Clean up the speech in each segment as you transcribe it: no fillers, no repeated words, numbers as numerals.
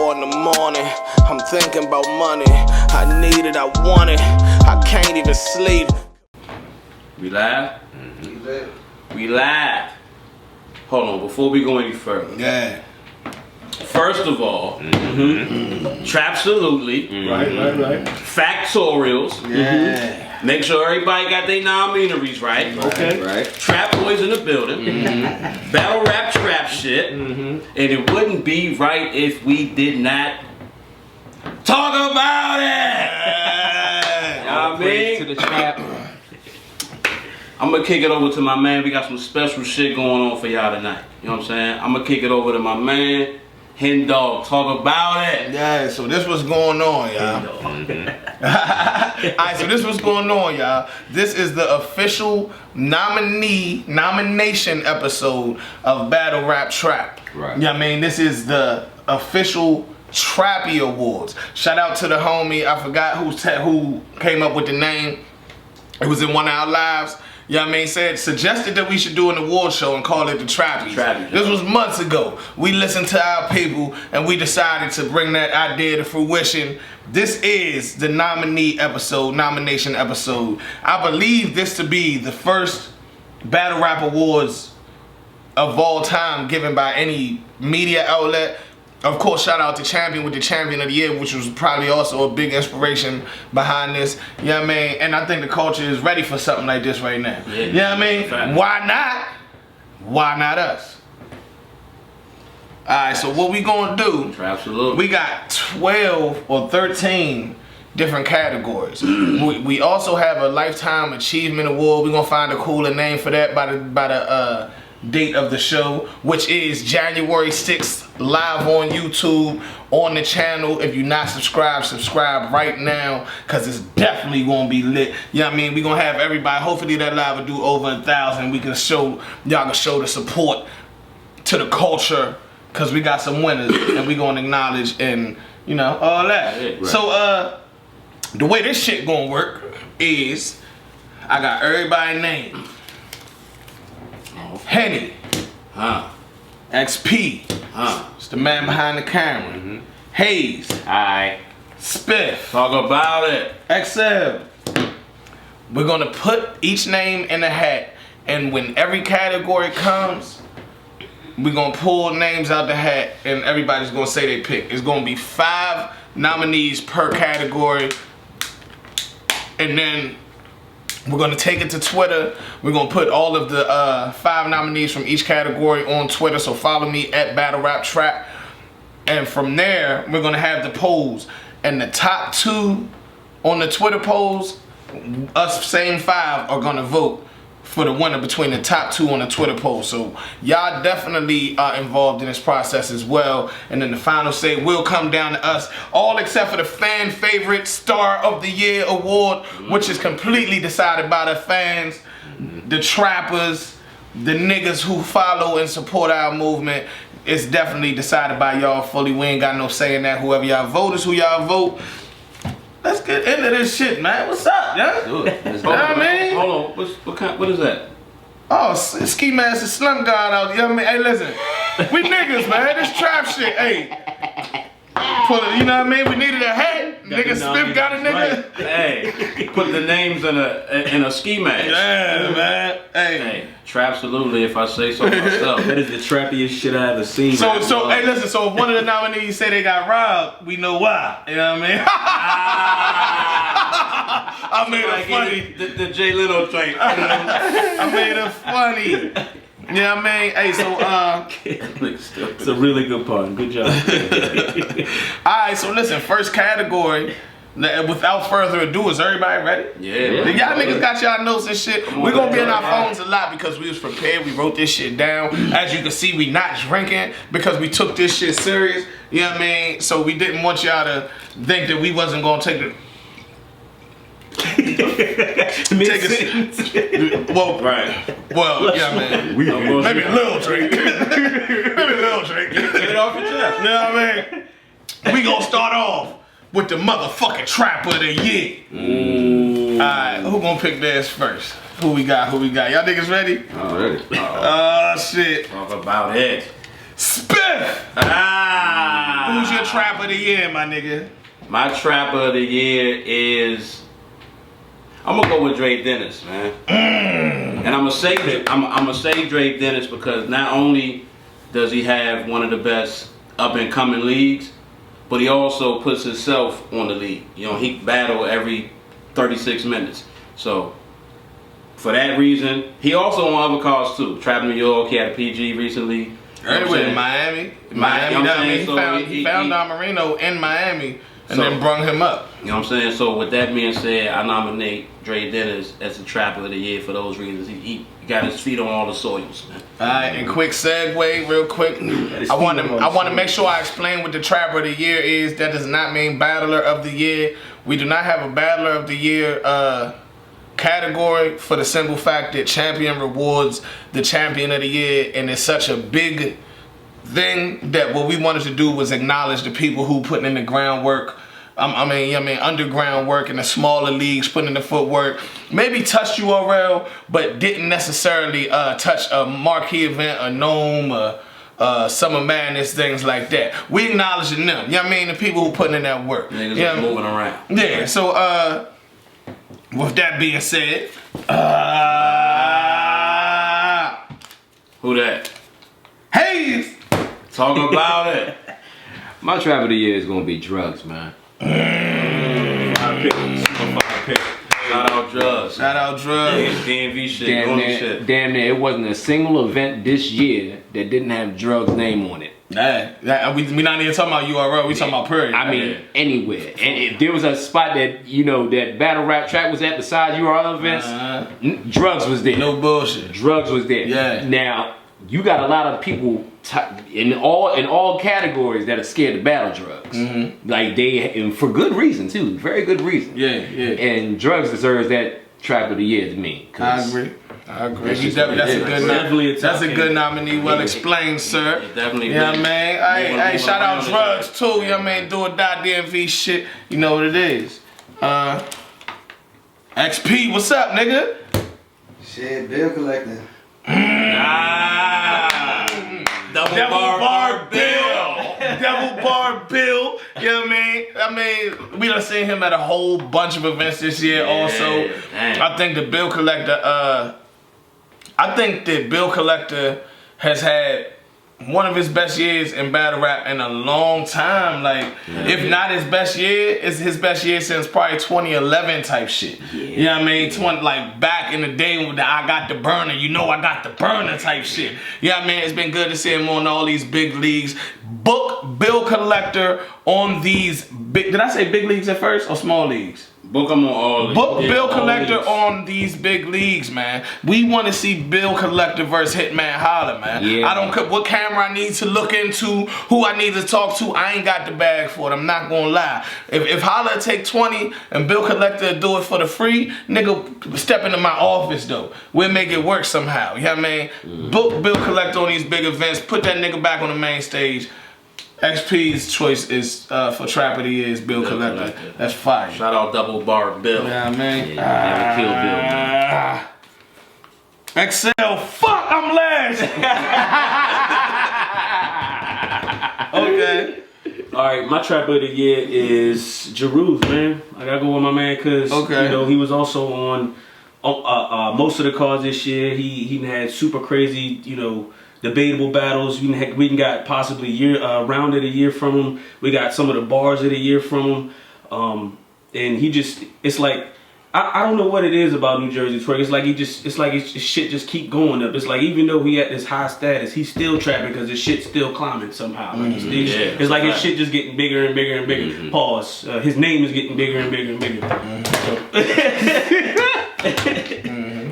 4 in the morning. I'm thinking about money. I need it, I want it. I can't even sleep. We live? We live. Hold on, before we go any further. Yeah. First of all, Trapsolutely. Right. Factorials. Yeah. Make sure everybody got their nominaries right. Okay. Right. Trap boys in the building. Battle rap trap shit. And it wouldn't be right if we did not talk about it. You know what I mean? To the trap. I'm gonna kick it over to my man. We got some special shit going on for y'all tonight. You know what I'm saying? I'm gonna kick it over to my man, Hen Dog. Talk about it. Yeah, so this what's going on, y'all. Alright, so this what's going on, y'all. This is the official nomination episode of Battle Rap Trap. Right. Yeah, I mean, this is the official Trappy Awards. Shout out to the homie, I forgot who came up with the name. It was in one of our lives. You know what I mean? Suggested that we should do an award show and call it the Trappies. This was months ago. We listened to our people and we decided to bring that idea to fruition. This is the nomination episode. I believe this to be the first Battle Rap Awards of all time given by any media outlet. Of course, shout out to Champion with the Champion of the Year, which was probably also a big inspiration behind this. You know what I mean? And I think the culture is ready for something like this right now. Yeah. You know what I mean? Fact. Why not? Why not us? Alright, so what we gonna do, Trapsolutely. we got 12 or 13 different categories. we also have a Lifetime Achievement Award. We're gonna find a cooler name for that by the date of the show, which is January 6th, live on YouTube on the channel. If you're not subscribed, subscribe right now, because it's definitely gonna be lit. You know what I mean? We're gonna have everybody, hopefully that live will do over 1,000. We can show, y'all can show the support to the culture, because we got some winners and we gonna acknowledge and, you know, all that. Yeah, right. So the way this shit gonna work is I got everybody's name. Henny, XP, it's the man behind the camera. Hayes, Alright. Spiff, Talk about it. XL. We're gonna put each name in a hat, and when every category comes, we're gonna pull names out the hat, and everybody's gonna say they pick. It's gonna be 5 nominees per category, and then we're gonna take it to Twitter. We're gonna put all of the 5 nominees from each category on Twitter. So follow me at Battle Rap Trap. And from there, we're gonna have the polls. And the top 2 on the Twitter polls, us same 5 are gonna vote for the winner between the top 2 on the Twitter poll. So y'all definitely are involved in this process as well. And then the final say will come down to us, all except for the fan favorite Star of the Year award, which is completely decided by the fans, the trappers, the niggas who follow and support our movement. It's definitely decided by y'all fully. We ain't got no say in that. Whoever y'all vote is who y'all vote. Let's get into this shit, man. What's up, yeah? Do it. You know what I mean? Hold on. What is that? Oh, Ski Master Slum God out there. You know what I mean? Hey, listen. We niggas, man. This trap shit. Hey. Pull it, you know what I mean? We needed a hat. Nigga Spiff got a nigga. Hey, put the names in a ski mask. Yeah, man. Hey. Hey, Trapsolutely, if I say so myself. That is the trappiest shit I ever seen. So, hey, listen. So if one of the nominees say they got robbed, we know why. You know what I mean? I made it funny. The Jay Leno train. I made it funny. You know what I mean? Hey, so It's a really good pun. Good job. alright, so listen, first category. Without further ado, is everybody ready? Yeah. Y'all niggas got y'all notes and shit. We're gonna be on our phones a lot because we was prepared. We wrote this shit down. As you can see, we not drinking because we took this shit serious. You know what I mean? So we didn't want y'all to think that we wasn't gonna take it. Well, right. Well, yeah, man. Maybe a little drink. Maybe a little drink. Get it off your chest. You know what I mean? We gonna start off with the motherfucking Trapper of the Year. Alright, who gonna pick theirs first? Who we got? Y'all niggas ready? Already. Oh, shit. Talk about it. Spiff. Who's your trap of the year, my nigga? My trapper of the year is. I'm gonna go with Dre Dennis, man. And I'm gonna say Dre Dennis because not only does he have one of the best up and coming leagues, but he also puts himself on the league. You know, he battle every 36 minutes. So for that reason, he also on other cars too. Trap New York, he had a PG recently. Anyway, in Miami. He found Don Marino in Miami and then brung him up. You know what I'm saying? So with that being said, I nominate Dre Dennis as the trapper of the year for those reasons. He got his feet on all the soils, man. Alright, and quick segue, real quick. I want to make sure I explain what the trapper of the year is. That does not mean battler of the year. We do not have a battler of the year category for the simple fact that champion rewards the champion of the year, and it's such a big thing that what we wanted to do was acknowledge the people who putting in the groundwork. Underground work in the smaller leagues, putting in the footwork. Maybe touched URL, but didn't necessarily touch a marquee event, a Gnome, Summer Madness, things like that. We acknowledging them. You know what I mean? The people who putting in that work. Niggas just moving around. Yeah. So with that being said, who that? Hayes. Talk about it. My trap of the year is gonna be drugs, man. Shout out drugs. Shout out drugs. DMV shit. Damn near, it wasn't a single event this year that didn't have drugs name on it. We not even talking about URL. We talking about period. I mean, anywhere. And if there was a spot that that battle rap track was at besides URL events, drugs was there. No bullshit. Drugs was there. Yeah. Now you got a lot of people in all categories that are scared to battle drugs. Like and for good reason too, very good reason. Yeah. And drugs deserves that trap of the year to me. I agree. That's a good nominee. Well explained, sir. Definitely. Yeah, man. Hey, shout out drugs too. You know what I mean? Do or die DMV shit. You know what it is. XP, what's up, nigga? Shit, bill collector. Devil Bar Bill. Devil Bar Bill. You know what I mean? We done seen him at a whole bunch of events this year also. Damn. I think the bill collector, has had one of his best years in battle rap in a long time. Like, if not his best year, it's his best year since probably 2011 type shit. You know what I mean? Like back in the day when I got the burner, I got the burner type shit. You know what I mean? It's been good to see him on all these big leagues. Book bill collector on these big, did I say big leagues at first or small leagues? Book them on all. Book Bill Collector on these big leagues, man. We want to see Bill Collector versus Hitman Holler, man. Yeah. I don't care what camera I need to look into, who I need to talk to. I ain't got the bag for it. I'm not gonna lie. If Holler take 20 and Bill Collector do it for the free, nigga, step into my office though. We'll make it work somehow. You know what I mean? Book Bill Collector on these big events. Put that nigga back on the main stage. XP's choice is for Trap of the Year is Bill Collector. That's fire. Shout out Double Bar Bill. Yeah, man. Yeah, kill Bill, man. Excel, fuck, I'm last. Okay. Alright, my trap of the year is Jeruz, man. I gotta go with my man because he was also on most of the cards this year. He had super crazy, debatable battles. We got possibly round of the year from him. We got some of the bars of the year from him. And it's like, I don't know what it is about New Jersey twerk. It's like his shit just keep going up. It's like even though he at this high status, he's still trapping because his shit's still climbing somehow. Like it's like his shit just getting bigger and bigger and bigger. Pause. His name is getting bigger and bigger and bigger.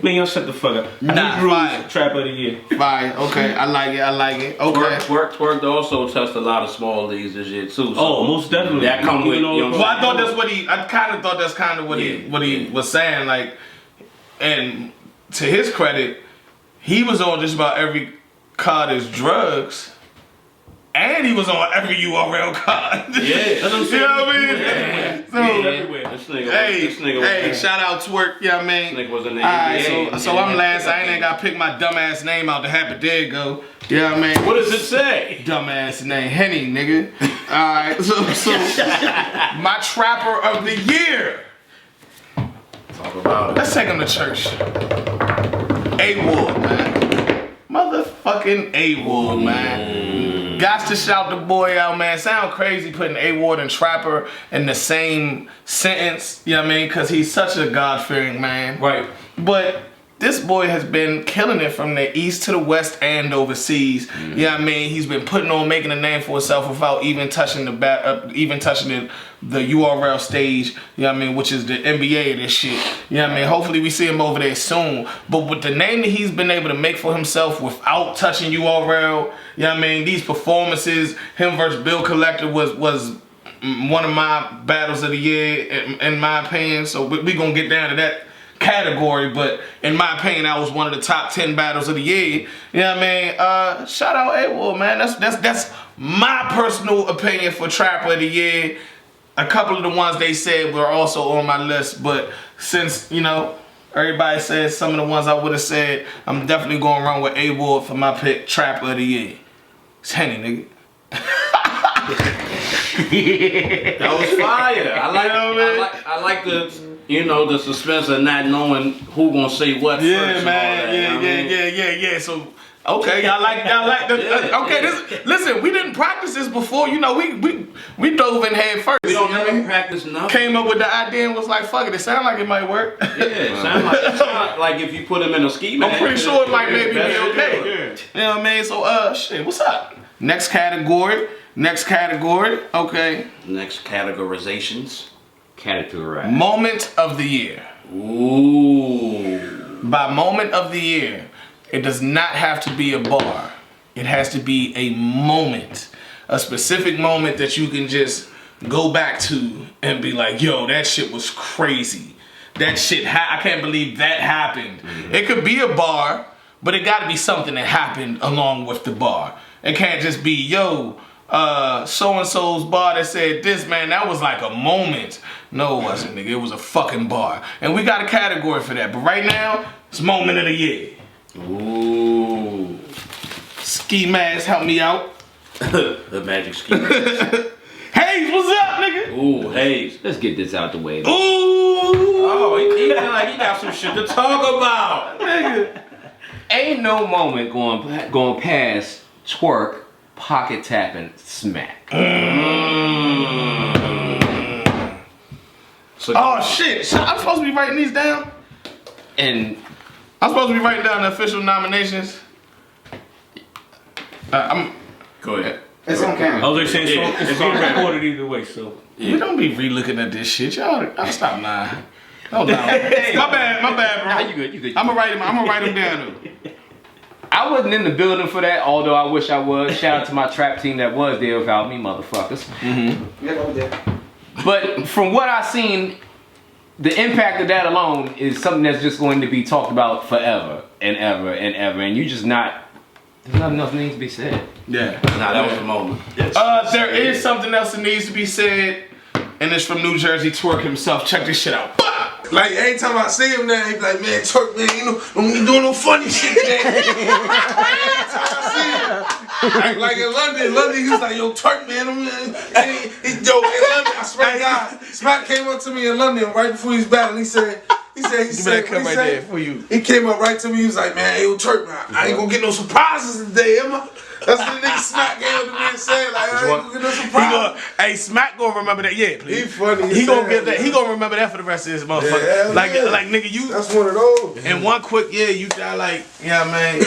Man, y'all shut the fuck up. Fire. Trap of the year. Fire. Okay, I like it. Okay. Twerk also touched a lot of small leagues this year too. So most definitely. That come with. Well, I thought that's what he. I kind of thought that's kind of what he was saying. Like, and to his credit, he was on just about every card as drugs. And he was on every URL card. Yeah, That's what I'm saying. You know what I mean? So, Everywhere. this nigga, hey, shout out Twerk, you know what I mean? This nigga was in the Alright, NBA. so I'm last. I ain't even got to pick my dumbass name out the hat, but there you go. You know what I mean? What does it say? Dumbass name, Henny, nigga. Alright, so my trapper of the year. Talk about it. Let's take him to church. A-Wood, man. Motherfucking A-Wood, man. Got to shout the boy out, man. Sound crazy putting A-Ward and Trapper in the same sentence, you know what I mean? Because he's such a God-fearing man. Right. But this boy has been killing it from the east to the west and overseas. You know what I mean? He's been putting on, making a name for himself without even touching the URL stage, you know what I mean, which is the NBA of this shit. You know what I mean? Hopefully we see him over there soon. But with the name that he's been able to make for himself without touching URL, you know what I mean, these performances, him versus Bill Collector was one of my battles of the year, in my opinion. So we gonna get down to that category, but in my opinion, that was one of the top 10 battles of the year. You know what I mean? Shout out A-Wood, man. That's my personal opinion for Trapper of the Year. A couple of the ones they said were also on my list, but since, you know, everybody said some of the ones I would have said, I'm definitely going wrong with A-Wood for my pick, Trapper of the Year. It's Henny, nigga. That was fire. I like the, you know, the suspense of not knowing who gonna say what first. Yeah, man. And all that, Yeah. So, okay, y'all like the. Okay, listen, we didn't practice this before. You know, we dove in head first. We don't you know what I never mean? practice nothing. Came up with the idea and was like, fuck it. It sound like it might work. Yeah, sound like if you put him in a ski mask. I'm pretty sure it might maybe be That's okay. it. You know what I mean? So, shit, what's up? Next category. Okay. Next categorizations. Categorize. Moment of the year. Ooh. By moment of the year, it does not have to be a bar. It has to be a moment. A specific moment that you can just go back to and be like, yo, that shit was crazy. That shit, I can't believe that happened. Mm-hmm. It could be a bar, but it gotta be something that happened along with the bar. It can't just be, yo, so-and-so's bar that said this, man, that was like a moment. No, it wasn't, nigga. It was a fucking bar. And we got a category for that. But right now, it's moment of the year. Ooh. Ski Mask, help me out. The magic ski mask. Hayes, what's up, nigga? Ooh, Hayes. Let's get this out the way. Ooh. Oh, he like he got some shit to talk about. Nigga. Ain't no moment going past Twerk, pocket tapping, smack. So, Oh, shit. I'm supposed to be writing these down? And I'm supposed to be writing down the official nominations? go ahead. It's on camera. I was like saying, Yeah, it's being recorded either way, so. We don't be re-looking at this shit. Y'all stop lying. Hold on. My bad, bro. nah, you good. I'm gonna write them down though. I wasn't in the building for that, although I wish I was. Shout out to my trap team that was there without me, motherfuckers. Yeah, over there. But from what I've seen, the impact of that alone is something that's just going to be talked about forever and ever and ever. And you just not, there's nothing else that needs to be said. Yeah. Nah, that was the moment. There is something else that needs to be said, and it's from New Jersey Twerk himself. Check this shit out. Like, every time I see him now, he be like, man, Twerk, man, you know, don't be doing no funny shit today. Every time I see him. Like in London, he was like, yo, Twerk, man, in London, I swear to God, Smack came up to me in London right before he was battling. He said, Come right there for you. he came up right to me, he was like, man, yo, Twerk, man, I ain't gonna get no surprises today, am I? That's what the nigga Smack came up to me and said, like, I ain't gonna get no surprises. Hey, Smack gonna remember that, yeah, please. He funny. He gonna get that. He gonna remember that for the rest of his motherfucker. Yeah, like yeah. nigga, you. That's one of those. And one quick, you got like, man.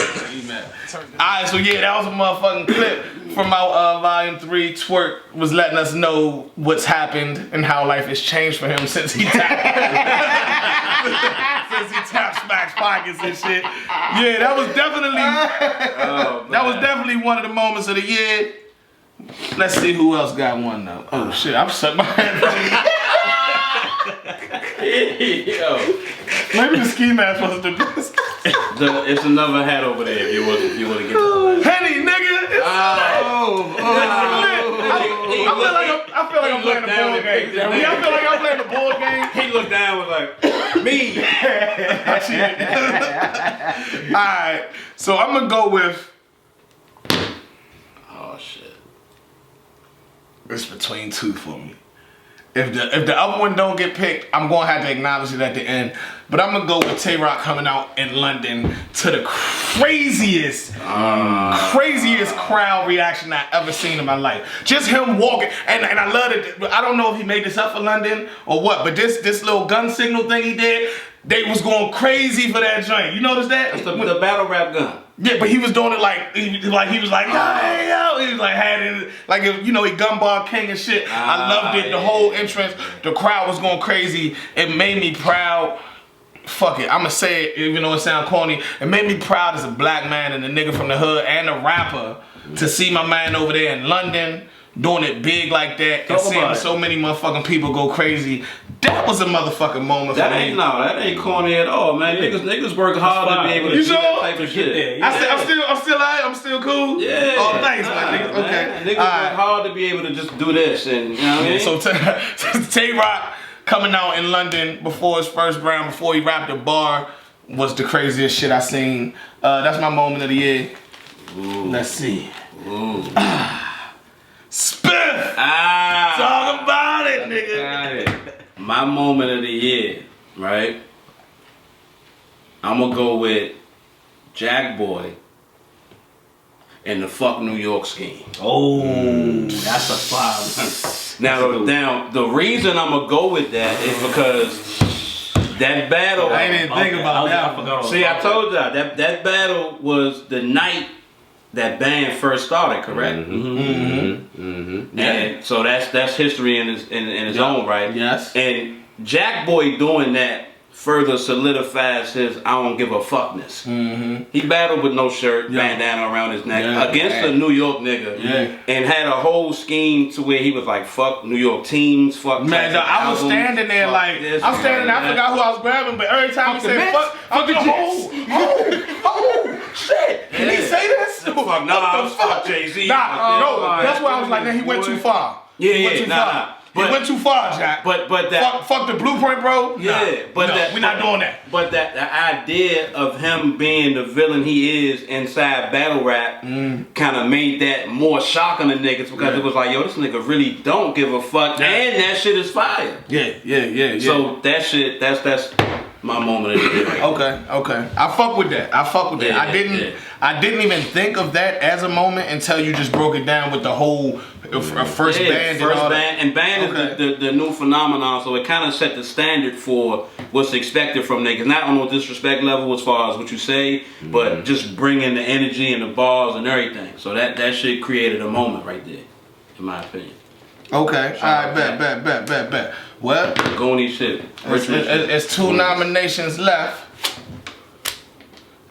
Alright, so that was a motherfucking clip from our volume 3. Twerk was letting us know what's happened and how life has changed for him since he tapped Smack's pockets and shit. Yeah, that was definitely one of the moments of the year. Let's see who else got one though. Oh shit, I'm stuck my hand. Yo. Maybe the ski mask supposed to do this. It's another hat over there if you want to get the Henny, nigga. It's I feel like I'm playing a board game. Yeah, I feel like I'm playing a board game. He looked down and was like, me. Alright, so I'm gonna go with. Oh shit. It's between two for me. If the other one don't get picked, I'm gonna have to acknowledge it at the end. But I'm gonna go with Tay Rock coming out in London to the craziest crowd reaction I ever seen in my life. Just him walking, and I love it. I don't know if he made this up for London or what, but this little gun signal thing he did, they was going crazy for that joint. You notice that? It's the battle rap gun. Yeah, but he was doing it like he was like, hey, yo. He was like, had it like, you know, he gunbar king and shit. I loved it. The whole entrance, the crowd was going crazy. It made me proud. Fuck it, I'ma say it even though it sound corny. It made me proud as a black man and a nigga from the hood and a rapper to see my man over there in London doing it big like that and seeing so many motherfucking people go crazy. That was a motherfucking moment for me. That ain't corny at all, man. Yeah. Niggas work hard to be able to do that type of shit. I'm still cool. Yeah. Oh, thanks, my nigga. Okay. Niggas work hard to be able to just do this, and you know what I mean. So Tay Rock coming out in London before his first round, before he rapped the bar, was the craziest shit I seen. That's my moment of the year. Ooh. Let's see. Ooh. Spiff! Talk about it, nigga. My moment of the year, right? I'm gonna go with Jack Boy and the Fuck New York scheme. Oh, that's a five. Now, the reason I'm gonna go with that is because that battle. I didn't think about that. See, I told y'all that battle was the night that band first started, correct? And so that's history in its own right. Yes. And Jack Boy doing that further solidifies his I don't give a fuckness. He battled with no shirt, bandana around his neck against a New York nigga, and had a whole scheme to where he was like, fuck New York teams, fuck. Man, I was standing there like, I'm standing there, I forgot who I was grabbing, but every time he said fuck, I'm just, oh, shit, can he say this? Fuck, nah, fuck Jay-Z. Nah, no, that's why I was like, man, he went too far. He went too far, Jack. But that fuck the blueprint, bro. We're not doing that. But that the idea of him being the villain he is inside battle rap kind of made that more shocking to niggas because it was like, yo, this nigga really don't give a fuck, and that shit is fire. Yeah. So that shit, that's my moment of the year. Okay. I fuck with that. Yeah, I didn't even think of that as a moment until you just broke it down with the whole first band. Band is the new phenomenon, so it kind of set the standard for what's expected from niggas. Not on no disrespect level as far as what you say, but just bringing the energy and the bars and everything. So that shit created a moment right there, in my opinion. Okay, alright, bet. Well, Goonie shit. It's two nominations left.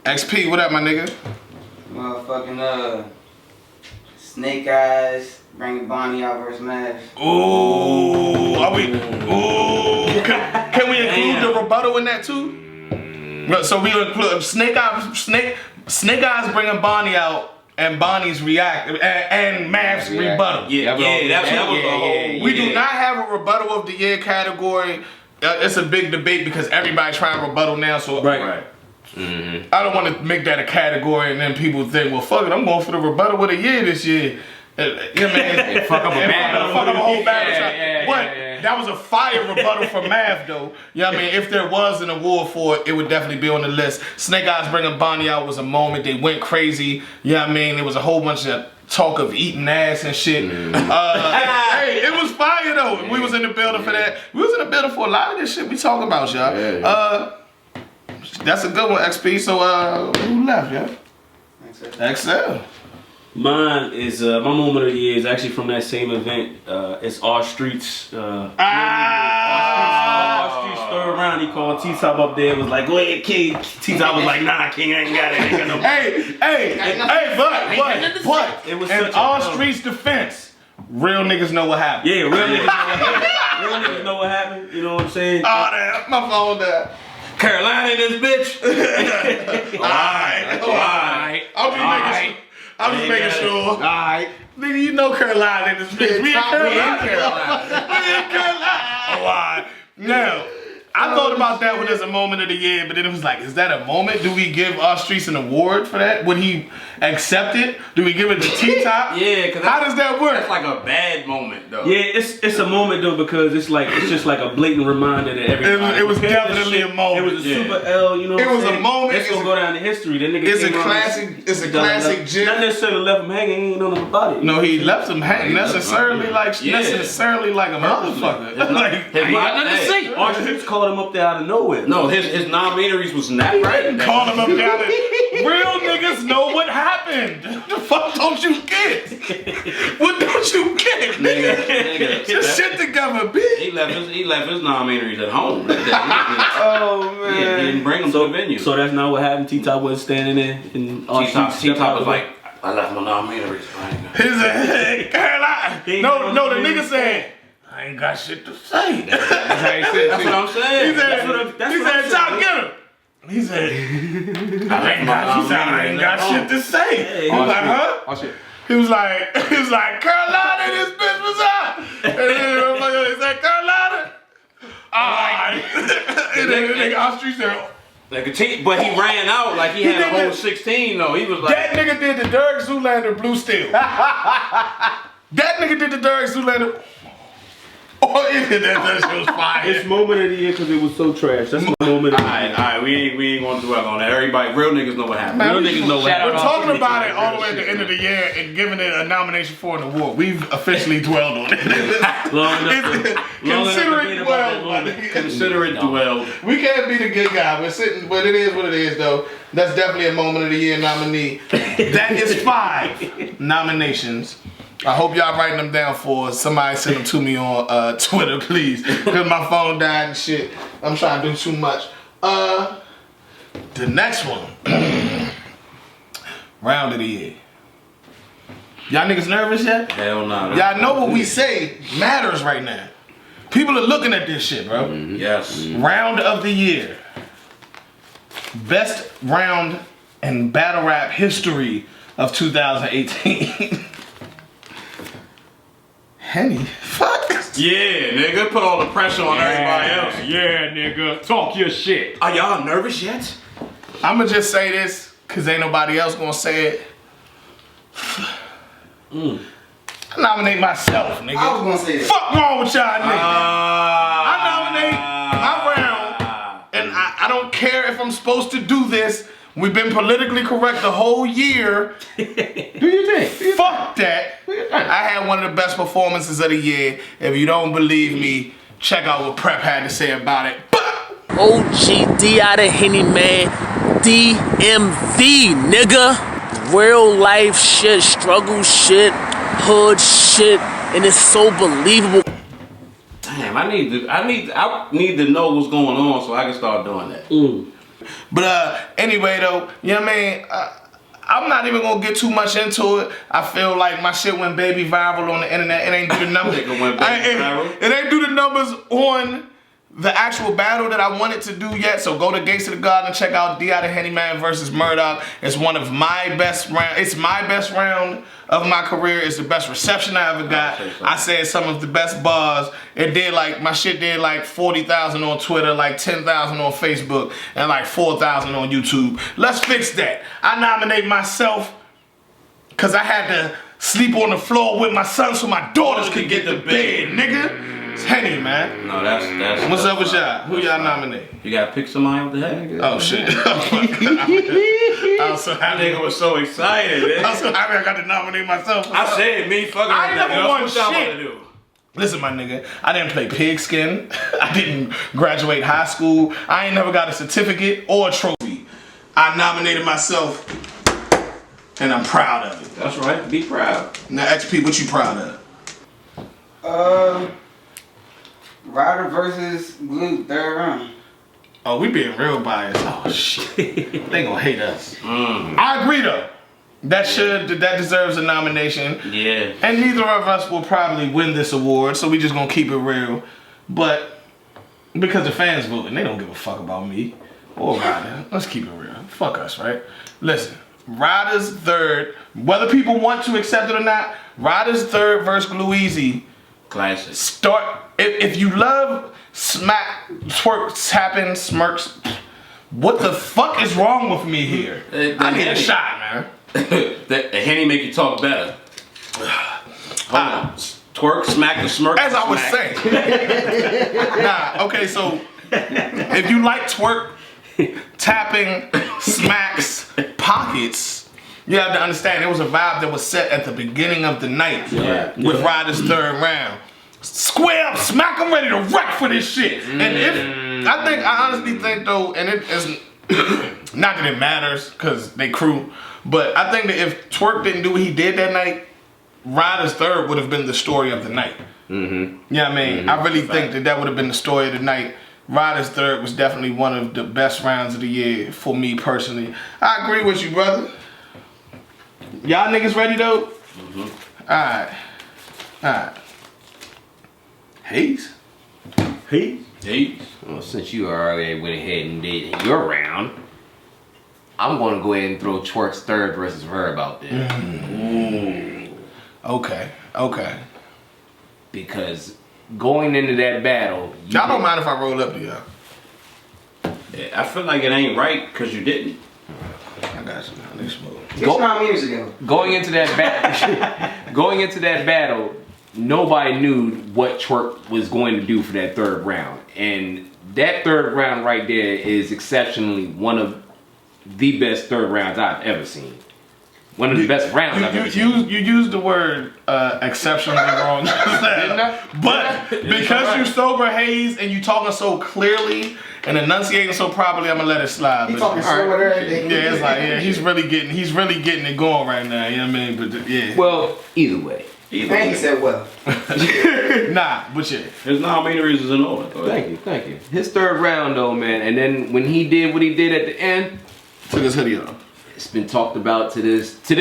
XP, what up, my nigga? Motherfucking Snake Eyes, bringing Bonnie out versus Mav. Ooh, can we include the rebuttal in that too? So we include Snake Eyes bringing Bonnie out. And Bonnie's react and Mav's rebuttal. That was the whole. We do not have a rebuttal of the year category. It's a big debate because everybody trying to rebuttal now. So right. I don't want to make that a category and then people think, well, fuck it, I'm going for the rebuttal of the year this year. Yeah, man. Fuck up a whole battle. But that was a fire rebuttal for Mav, though. You know what I mean? If there was an award for it, it would definitely be on the list. Snake Eyes bringing Bonnie out was a moment. They went crazy. You know what I mean? There was a whole bunch of talk of eating ass and shit. Hey, it was fire, though. We was in the building for that. We was in the building for a lot of this shit we talking about, y'all. That's a good one, XP. So, who left, y'all? XL. Mine is my moment of the year is actually from that same event. It's R Streets. R Streets third round. He called T-Top up there. Was like, go ahead, King. T-Top was like, nah, King, I ain't got it. Ain't got no. But it was in R Streets' defense, real niggas know what happened. Yeah, real niggas know what happened. Real niggas know what happened. You know what I'm saying? Oh, damn, my phone died. Carolina in this bitch. Alright. I'm just making sure. Alright. Nigga, you know Carolina in this bitch. We in Carolina. We in Carolina. Alright. Now, I thought about that one as a moment of the year, but then it was like, is that a moment? Do we give our streets an award for that? Would he accept it? Do we give it to T-Top? Yeah, because how does that work? That's like a bad moment, though. Yeah, it's a moment though because it's just like a blatant reminder that everybody. It was definitely a moment. It was a super L, you know. It was a moment. It's gonna go down in history. That nigga It's a came classic. It's a classic gym. Not necessarily left him hanging. He ain't know nothing about it. No, he left him hanging. Necessarily like a motherfucker. Like, His nothing to say. Architects called him up there out of nowhere. No, his non-binaries was not right. Call him up down there. Real niggas know what happened. The fuck don't you get? What don't you get? Nigga. Just shit together, bitch. He left his non-binaries at home. Oh man. He didn't bring them to the venue. So that's not what happened. T-Top wasn't standing there. And T-Top was like, I left my non-binaries. He said, Carolina. No, the nigga said, I ain't got shit to say. That's what I'm saying. He said, Top, get him. He said, I ain't got shit to say. He was like, huh? Oh shit. He was like, Carolina, this bitch was up. And then he said, Carolina. Alright. And then the nigga off the street said, but he ran out like he had a whole 16 though. He was like, that nigga did the Derek Zoolander Blue Steel. That nigga did the Derek Zoolander. Oh, that shit was fire. It's moment of the year because it was so trash. That's the moment of the year. Alright, we ain't gonna dwell on that. Everybody, real niggas know what happened. Man, Real niggas know what happened. We're talking about it all the way at the end of the year and giving it a nomination for an award. We've officially dwelled on it. Consider it dwelled, my nigga. Consider it dwelled. We can't be the good guy. We're sitting, but it is what it is, though. That's definitely a moment of the year nominee. That is 5 nominations. I hope y'all writing them down for us. Somebody send them to me on Twitter, please. Because my phone died and shit. I'm trying to do too much. The next one. Round of the year. Y'all niggas nervous yet? Hell no. Y'all know what we say matters right now. People are looking at this shit, bro. Yes. Round of the year. Best round in battle rap history of 2018. Henny, fuck. Yeah, nigga, put all the pressure on everybody else. Yeah, nigga. Talk your shit. Are y'all nervous yet? I'ma just say this, cause ain't nobody else gonna say it. I nominate myself, nigga. I was gonna say that. Fuck wrong with y'all niggas. I nominate my round, and I don't care if I'm supposed to do this. We've been politically correct the whole year. Do you think? Fuck that. I had one of the best performances of the year. If you don't believe me, check out what Prep had to say about it. OGD out of Henny, man. DMV, nigga. Real life shit, struggle shit, hood shit, and it's so believable. Damn, I need to know what's going on so I can start doing that. But anyway though, you know what I mean? I'm not even gonna get too much into it. I feel like my shit went baby viral on the internet. It ain't do the numbers. It ain't do the numbers on the actual battle that I wanted to do yet. So go to Gates of the Garden and check out D out of Henny Man versus Murdoch. It's one of my best round. It's my best round of my career. It's the best reception I ever got. I said some of the best bars. It did like, my shit did like 40,000 on Twitter, like 10,000 on Facebook, and like 4,000 on YouTube. Let's fix that. I nominate myself because I had to sleep on the floor with my son so my daughters could get the bed, nigga. It's Henny, man. No, that's What's up with y'all? Who y'all nominate? You gotta pick somebody with the head. Oh shit. I was so happy. That nigga was so excited, man. I was so happy I got to nominate myself. I said me fucking I ain't with that. never won What y'all shit. wanna do? Listen, my nigga, I didn't play pigskin. I didn't graduate high school. I ain't never got a certificate or a trophy. I nominated myself, and I'm proud of it. That's right. Be proud. Now, XP, what you proud of? Ryder versus Blue, 3rd round. Oh, we being real biased. Oh shit, they gonna hate us. I agree though. That deserves a nomination. Yeah. And neither of us will probably win this award, so we just gonna keep it real. But because the fans voting, they don't give a fuck about me. or Ryder. Let's keep it real. Fuck us, right? Listen, Ryder's third, whether people want to accept it or not, Ryder's third versus Gluezy. Classic. Start, if you love smack, twerk, tapping, smirks, what the fuck is wrong with me here? I need a shot, man. The Henny make you talk better. Hold on. Twerk, smack, the smirk. As I was smack. saying. Nah, okay, so if you like twerk, tapping, smacks, pockets, you have to understand there was a vibe that was set at the beginning of the night with Ryder's third round. Square up, smack, I'm ready to wreck for this shit. And if, I honestly think though, and it isn't, not that it matters, because they crew, but I think that if Twerk didn't do what he did that night, Ryder's third would have been the story of the night. You know what I mean? I really think that would have been the story of the night. Ryder's third was definitely one of the best rounds of the year for me personally. I agree with you, brother. Y'all niggas ready though? Alright. Hayes? Well, since you already went ahead and did your round, I'm gonna go ahead and throw Twerk's third versus Verb out there. Okay. Because going into that battle, Y'all don't mind if I roll up to y'all? Yeah, I feel like it ain't right because you didn't. I got you. I need smoke. Get 9 years ago. going into that battle, nobody knew what Twerk was going to do for that third round, and that third round right there is exceptionally one of the best third rounds I've ever seen. One of the best rounds I've ever seen. You used the word exceptionally wrong, but because you sober Hayes and you talking so clearly and enunciating so properly, I'm gonna let it slide. He talking slow with everything. Yeah, it's like he's really getting it going right now. You know what I mean? But yeah, Well, either way. And he said, well. nah, but yeah. There's not many reasons in order. Thank you. His third round though, man, and then when he did what he did at the end, Took his hoodie off. it's been talked about to this day.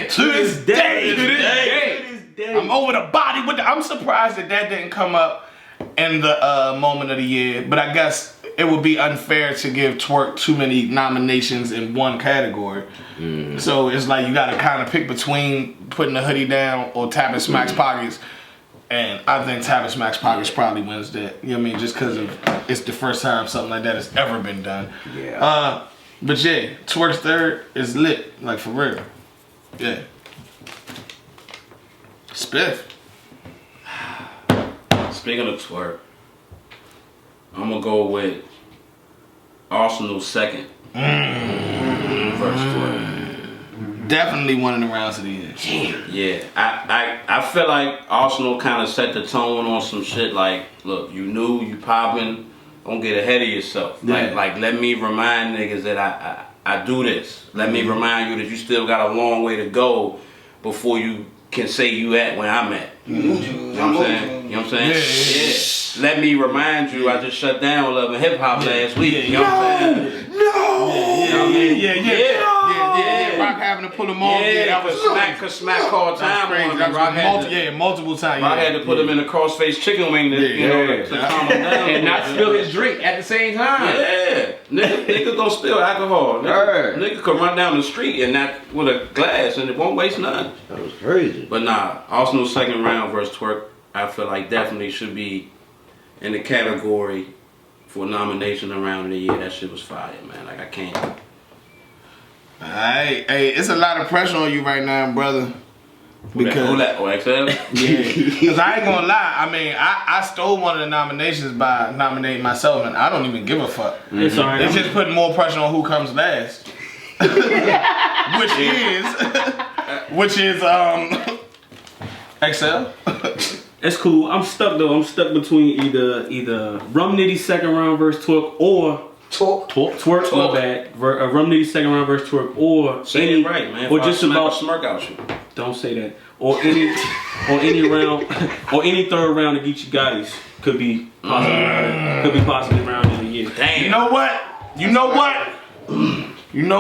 To this day. I'm over the body with I'm surprised that didn't come up in the moment of the year, but I guess it would be unfair to give Twerk too many nominations in one category. So it's like you gotta kind of pick between putting the hoodie down or tapping Smack's pockets. And I think tapping Smack's pockets probably wins that. You know what I mean? Just because it's the first time something like that has ever been done. Yeah. But yeah, Twerk's third is lit, like for real. Yeah. Spiff. Speaking of Twerk, I'm gonna go with Arsenal's second versus Twerk. Definitely one of the rounds of the year. Yeah, I feel like Arsenal kind of set the tone on some shit. Like, look, you knew you popping. Don't get ahead of yourself. Yeah. Like let me remind niggas that I do this. Let me remind you that you still got a long way to go before you can say you at where I'm at. You know what I'm saying? You know what I'm saying? Yeah. Let me remind you, I just shut down Love and Hip Hop last week. You know what I'm saying? Yeah. Rock having to pull him on. Yeah, that was Smack called time on him. Rock multiple times. Rock had to put him in a crossface chicken wing to calm him down. And not spill his drink at the same time. Yeah, nigga don't spill alcohol. Nigga could run down the street and not with a glass and it won't waste none. That was crazy. But nah, Arsenal's second round versus Twerk, I feel like definitely should be in the category for nomination around the year. That shit was fire, man. Like I can't. Alright, hey, it's a lot of pressure on you right now, brother. Because Who that? XL? because I ain't gonna lie, I mean, I stole one of the nominations by nominating myself, and I don't even give a fuck. It's alright. It's just putting more pressure on who comes last, which is XL. It's cool. I'm stuck though. I'm stuck between either Rum Nitty's second round versus Twerk or Twerk. My bad. Rum Nitty's second round versus Twerk or Say any it right, man. or just about smirk out you. Don't say that. Or any round or any third round of Geechee Gotti's could be possibly round of the year. Damn. You know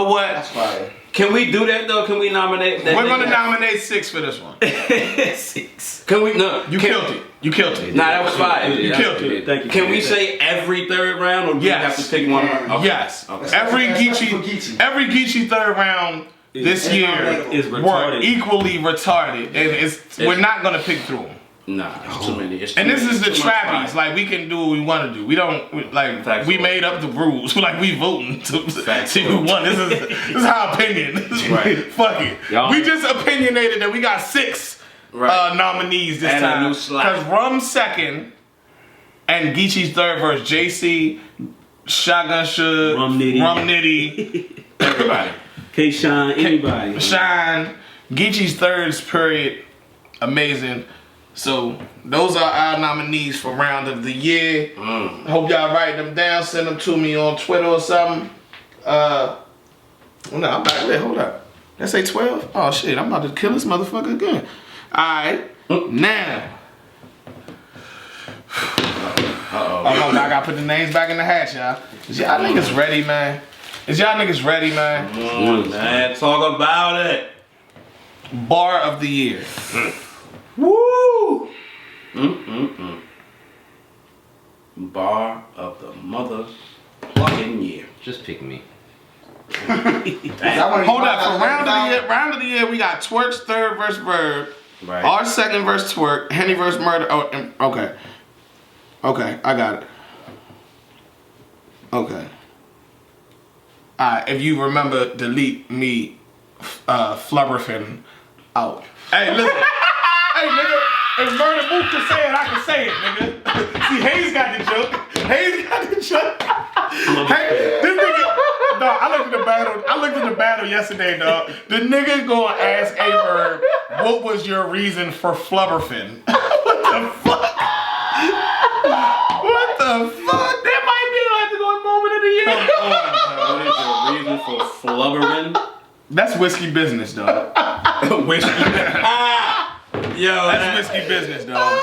what? That's fire. Can we do that though? Can we nominate? That We're gonna nominate 6 for this one. 6. Can we? No, You killed it. You killed it. Nah, that was 5. You killed it. Thank you. Can we say every third round, or do you have to pick one? Okay. Yes. Okay. Every Geechee. Geechee third round this year is were retarded. equally retarded, and we're not gonna pick through them. Nah, it's too many. It's too And this many. is the Too much trappies. fire. Like we can do what we want to do. We don't Facts. we made up the rules. Like we voting to Facts. see who won. This is our opinion. Right. Fuck it. Y'all- We just opinionated that we got 6 Right. nominees this And a time. new slot. Because Rum's second and Geechee's third verse. JC, Shotgun Suge, Rum Nitty, Everybody. K-Shine, anybody. Shine. Geechee's third period. Amazing. So those are our nominees for round of the year. I hope y'all write them down. Send them to me on Twitter or something. No, I'm back there. Hold up. Did I say 12? Oh shit! I'm about to kill this motherfucker again. All right, now. Oh, I gotta put the names back in the hat, y'all. Is y'all niggas ready, man? Is y'all niggas ready, man? Man, talk about it. Bar of the year. Woo! Bar of the motherfucking year. Just pick me. Hold up, for round of the year, we got Twerk's third verse Verb, Right. our second verse Twerk, Henny verse Murder. Oh, okay. Okay, I got it. Okay. Alright, if you remember, delete me, flubberfin out. Hey, listen. Hey, nigga, if Murder Mook can say it, I can say it, nigga. See, Hayes got the joke. Hayes got the joke. Hey, this nigga, dog, I looked at the battle yesterday, dog. The nigga gonna ask A-Verb, what was your reason for flubberfin? What the fuck? What the fuck? That might be like the moment of the year. What is your reason for flubbering? That's whiskey business, dog. Whiskey. Yo, That's whiskey business, dog.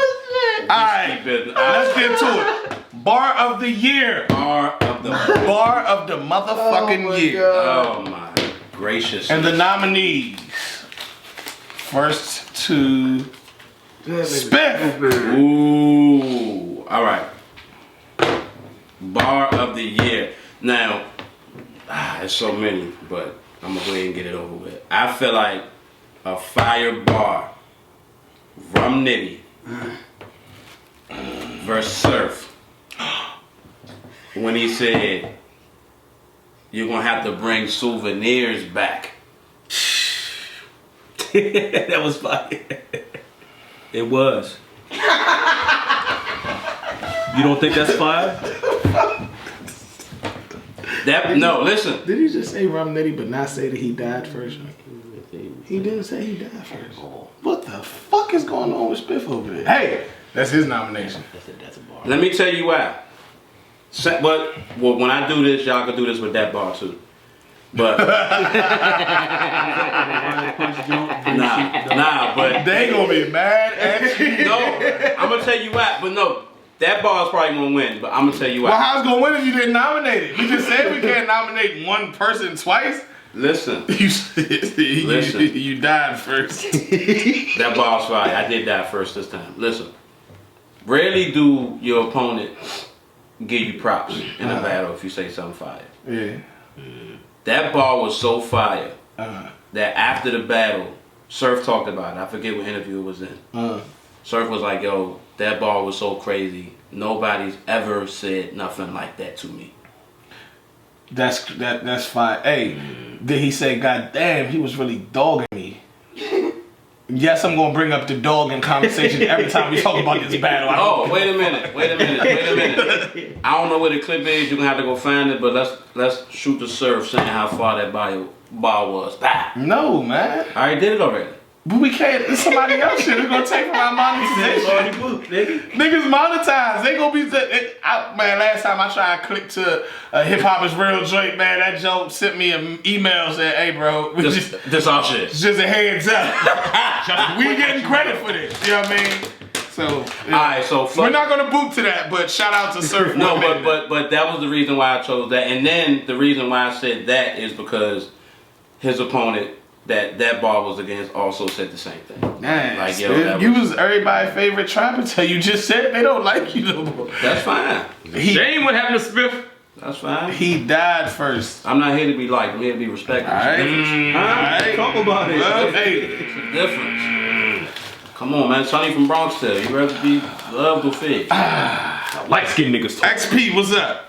Alright, business. let's get to it. Bar of the year. Bar of the. Bar of the motherfucking year. Oh my gracious. And the nominees. First to Spiff. Ooh. All right. Bar of the year. Now, there's so many, but I'm gonna go ahead and get it over with. I feel like a fire bar. Rum Nitty versus Surf. When he said, you're gonna have to bring souvenirs back. That was fire. It was. You don't think that's fire? No, listen. Did he just say Rum Nitty but not say that he died first? He didn't say he died first. What the fuck is going on with Spiff over there? Hey, that's his nomination. Let me tell you why. Well, when I do this, y'all can do this with that bar too. But nah, but They gonna be mad at you. no, I'm gonna tell you why. But no, that bar's probably gonna win. But I'm gonna tell you why. Well, how's gonna win if you didn't nominate it? We just said we can't nominate one person twice. Listen, You died first. that bar's fire. I did die first this time. Listen, rarely do your opponent give you props in a battle if you say something fire. Yeah. That bar was so fire that after the battle, Surf talked about it. I forget what interview it was in. Surf was like, yo, that bar was so crazy. Nobody's ever said nothing like that to me. That's fine. Hey, did he say, God damn, he was really dogging me? Yes, I'm gonna bring up the dogging conversation every time we talk about this battle. Oh, wait a minute. I don't know where the clip is. You're gonna have to go find it, but let's shoot the Surf saying how far that bar was. Bah. No, man. I already did it already. But we can't. It's somebody else shit. It's gonna take from our monetization. Niggas monetize. They gonna be. Man, last time I tried to click to Hip Hop is Real joint, man, that joke sent me an email saying, "Hey, bro, This all shit. just a heads up. We getting credit for this." You know what I mean? So, Alright, so we're not gonna boot to that, but shout out to Surf. No, but that was the reason why I chose that, and then the reason why I said that is because his opponent that bar was against also said the same thing. Man, Like, yo, that you was everybody's favorite trapper till you just said they don't like you no more. That's fine. Shame what happened to Smith. That's fine. He died first. I'm not here to be liked. I'm here to be respected. Alright. Alright. Talk about it. Well, hey. It's a difference. Come on, man. Sonny from Bronxville. You rather be loved or feared? Light skinned niggas. XP, what's up?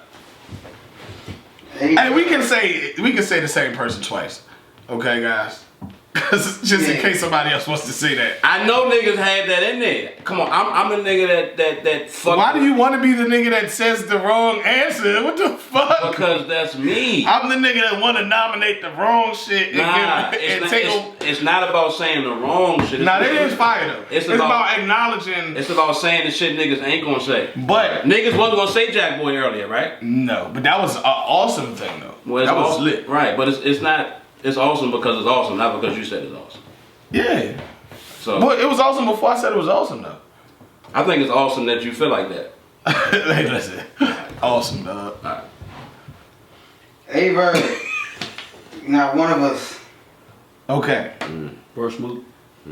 Hey, we can say the same person twice. Okay, guys? Cause just in case somebody else wants to say that. I know niggas had that in there. Come on, I'm a nigga that fuck. Why do you want to be the nigga that says the wrong answer? What the fuck? Because that's me. I'm the nigga that want to nominate the wrong shit and, Nah, it's not about saying the wrong shit. Nah, that is fire though. It's about about acknowledging. It's about saying the shit niggas ain't gonna say. But Niggas wasn't gonna say Jack Boy earlier, right? no, but that was an awesome thing though. Well, that was awesome. lit. Right, but it's not. It's awesome because it's awesome, not because you said it's awesome. Yeah. So But it was awesome before I said it was awesome though. I think it's awesome that you feel like that. Hey, listen. Awesome, dog. Hey, Bird. Not one of us. Okay. First move.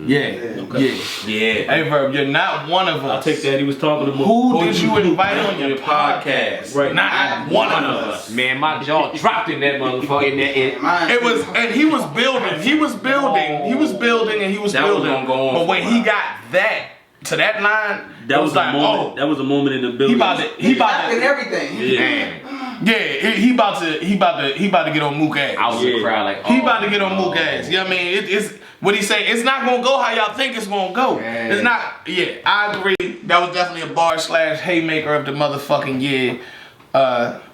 Yeah. Yeah. Yeah. Hey, Verb, you're not one of us. I'll take that. He was talking to me. Who did you invite on your podcast? Right. Not one of us. Man, my jaw dropped in that motherfucker. It was, and he was building. He was building. He was building, and he was That was building. gonna go on But for when a he while. got that to that line, That it was a like, moment. oh, That was a moment in the building. he about to. He about And to. everything. Yeah. Yeah, he about to. He about to get on Mook ass. I was in the crowd like, He about to get on Mook ass. You know what I mean? It's what he say. It's not gonna go how y'all think it's gonna go. Yeah. It's not. Yeah, I agree. That was definitely a bar / haymaker of the motherfucking year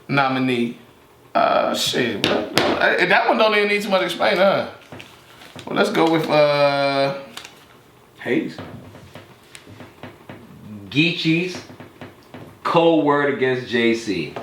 nominee. Shit. Well, that one don't even need too much explaining, huh? Well, let's go with Hayes. Geechee's cold word against JC.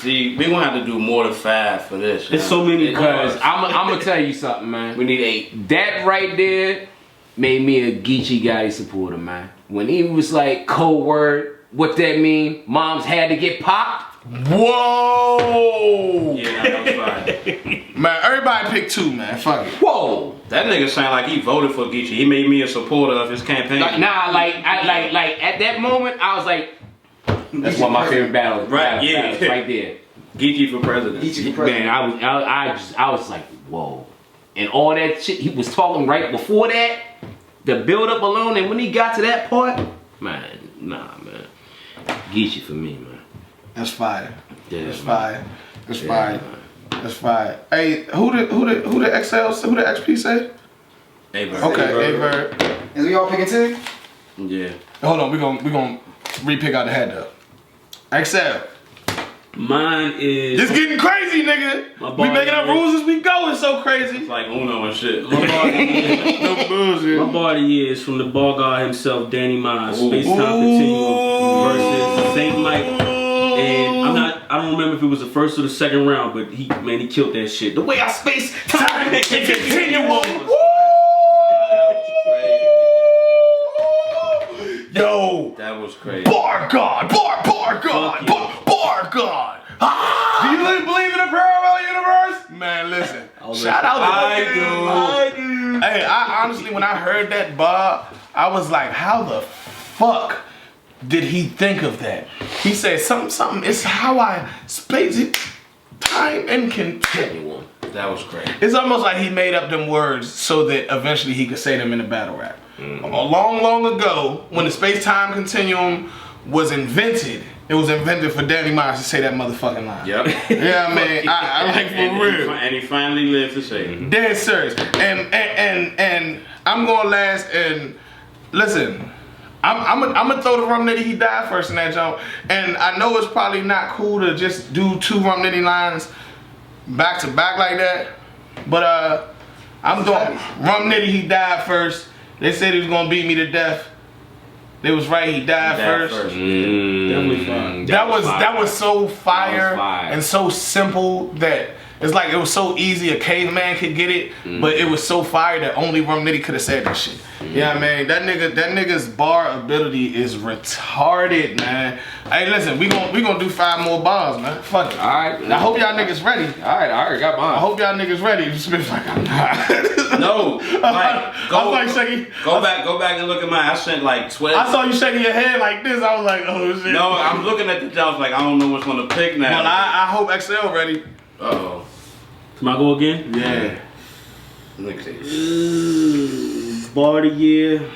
See, we gonna have to do more than 5 for this. It's so many Because I'm gonna tell you something, man. We need 8. That right there made me a Geechee Gotti supporter, man. When he was like, cold word, what that mean? Moms had to get popped? whoa. Yeah, that was fine. Man, everybody pick 2, man. Fuck it. Whoa. That nigga sound like he voted for Geechee. He made me a supporter of his campaign. Like, nah, like at that moment, I was like, that's one of my favorite battles. Right, yeah. battles right there. Geechee for president. Man, I was like, whoa. And all that shit, he was talking right before that, the build up alone, and when he got to that part, man, nah, man. Geechee for me, man. That's fire. Yeah, That's man. fire. That's Yeah, fire. man. That's fire. Hey, who the XP say? Hey, bro. Okay, hey, Bird. Is we all picking 2? Yeah. Hold on, we gonna re-pick out the head though. XL. Mine is. It's getting crazy, nigga. My We boy making up is- rules as we go. It's so crazy. It's like Uno and shit. No bullshit. My bar of the year is from the bar guy himself, Danny Miles. Space Time Continuum versus Saint Mike. And I don't remember if it was the first or the second round, but he killed that shit. The way I space time and continuum. Yo, That was crazy. bar god, bar god, bar god. Ah! Do you really believe in a parallel universe? Man, listen. Shout out to I do. Hey, I honestly, when I heard that bar, I was like, how the fuck did he think of that? He said something. It's how I space it, time and continuum. That was crazy. It's almost like he made up them words so that eventually he could say them in a battle rap. Long ago, when the space-time continuum was invented, it was invented for Danny Myers to say that motherfucking line. Yep. Yeah, man, I like for real. And he finally lived to say it. Dead serious. And I'm going last. And listen, I'm gonna throw the Rum Nitty He Died first in that joint. And I know it's probably not cool to just do 2 Rum Nitty lines back to back like that. But I'm doing Rum Nitty He Died first. They said he was gonna beat me to death. They was right. He died first. Definitely fun. That was so fire, fire. and so simple that It's like it was so easy a caveman could get it, but it was so fire that only Rum Nitty could have said that shit. Yeah, man, that nigga's bar ability is retarded, man. Hey, listen, we gonna do 5 more bars, man. Fuck it. All right. I hope y'all niggas ready. All right, I already got mine. I hope y'all niggas ready. Smith's like, I'm not. No, like, I was like shaking. Go back and look at mine. I sent like 12. I saw you shaking your head like this. I was like, oh shit. No, I'm looking at the jobs like I don't know which one to pick now. Well, I hope XL ready. Uh-oh. Can I go again? Yeah. Let me see. Bar of the year.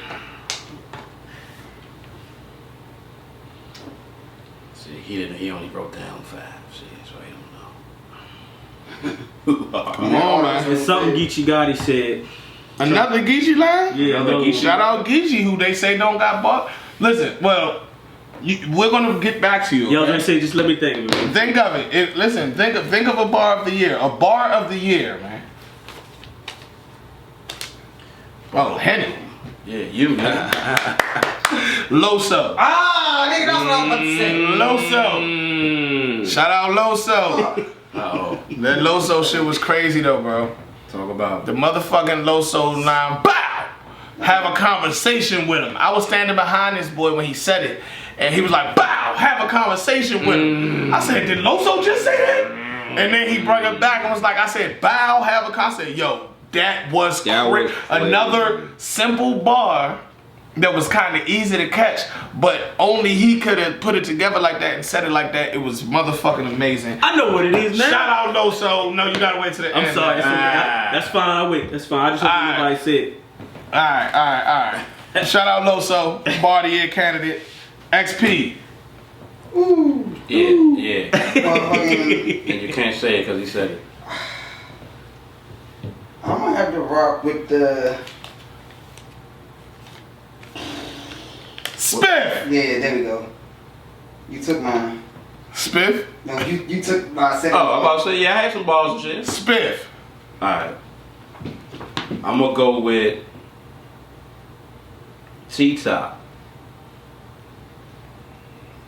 See, he only wrote down 5. See, so he don't know. Come on, man. It's something Geechee Gotti said. Another Geechee line? Yeah, Another Geechee. Shout out Geechee, who they say don't got bought. Listen, well, we're gonna get back to you. Yeah, I was okay? gonna say, just let me think of it. Think of it. Listen, think of a bar of the year. A bar of the year, man. Oh, Henny. Yeah, you, man. Loso. Ah, nigga, that's what I was about to say. Loso. Shout out Loso. Uh-oh. That Loso shit was crazy though, bro. Talk about The motherfucking Loso line, bow! Have a conversation with him. I was standing behind this boy when he said it, and he was like, bow! Have a conversation with him. I said, did Loso just say that? And then he brought it back and was like, I said, bow, have a conversation. I said, yo, that was crazy. another simple bar that was kind of easy to catch, but only he could have put it together like that and said it like that. It was motherfucking amazing. I know what it is now. Shout out Loso. No, you gotta wait to the end. I'm sorry. That's fine. I wait. That's fine. I just hope nobody said it. All right. Shout out Loso, bar of the year candidate. XP. Ooh. Yeah. Motherfucking- And you can't say it because he said it. I'm gonna have to rock with the. Spiff. Yeah, there we go. You took mine. Spiff. No, you took my second. Oh, I'm about to say, yeah, I had some balls and shit. Spiff. Alright. I'm gonna go with T-Top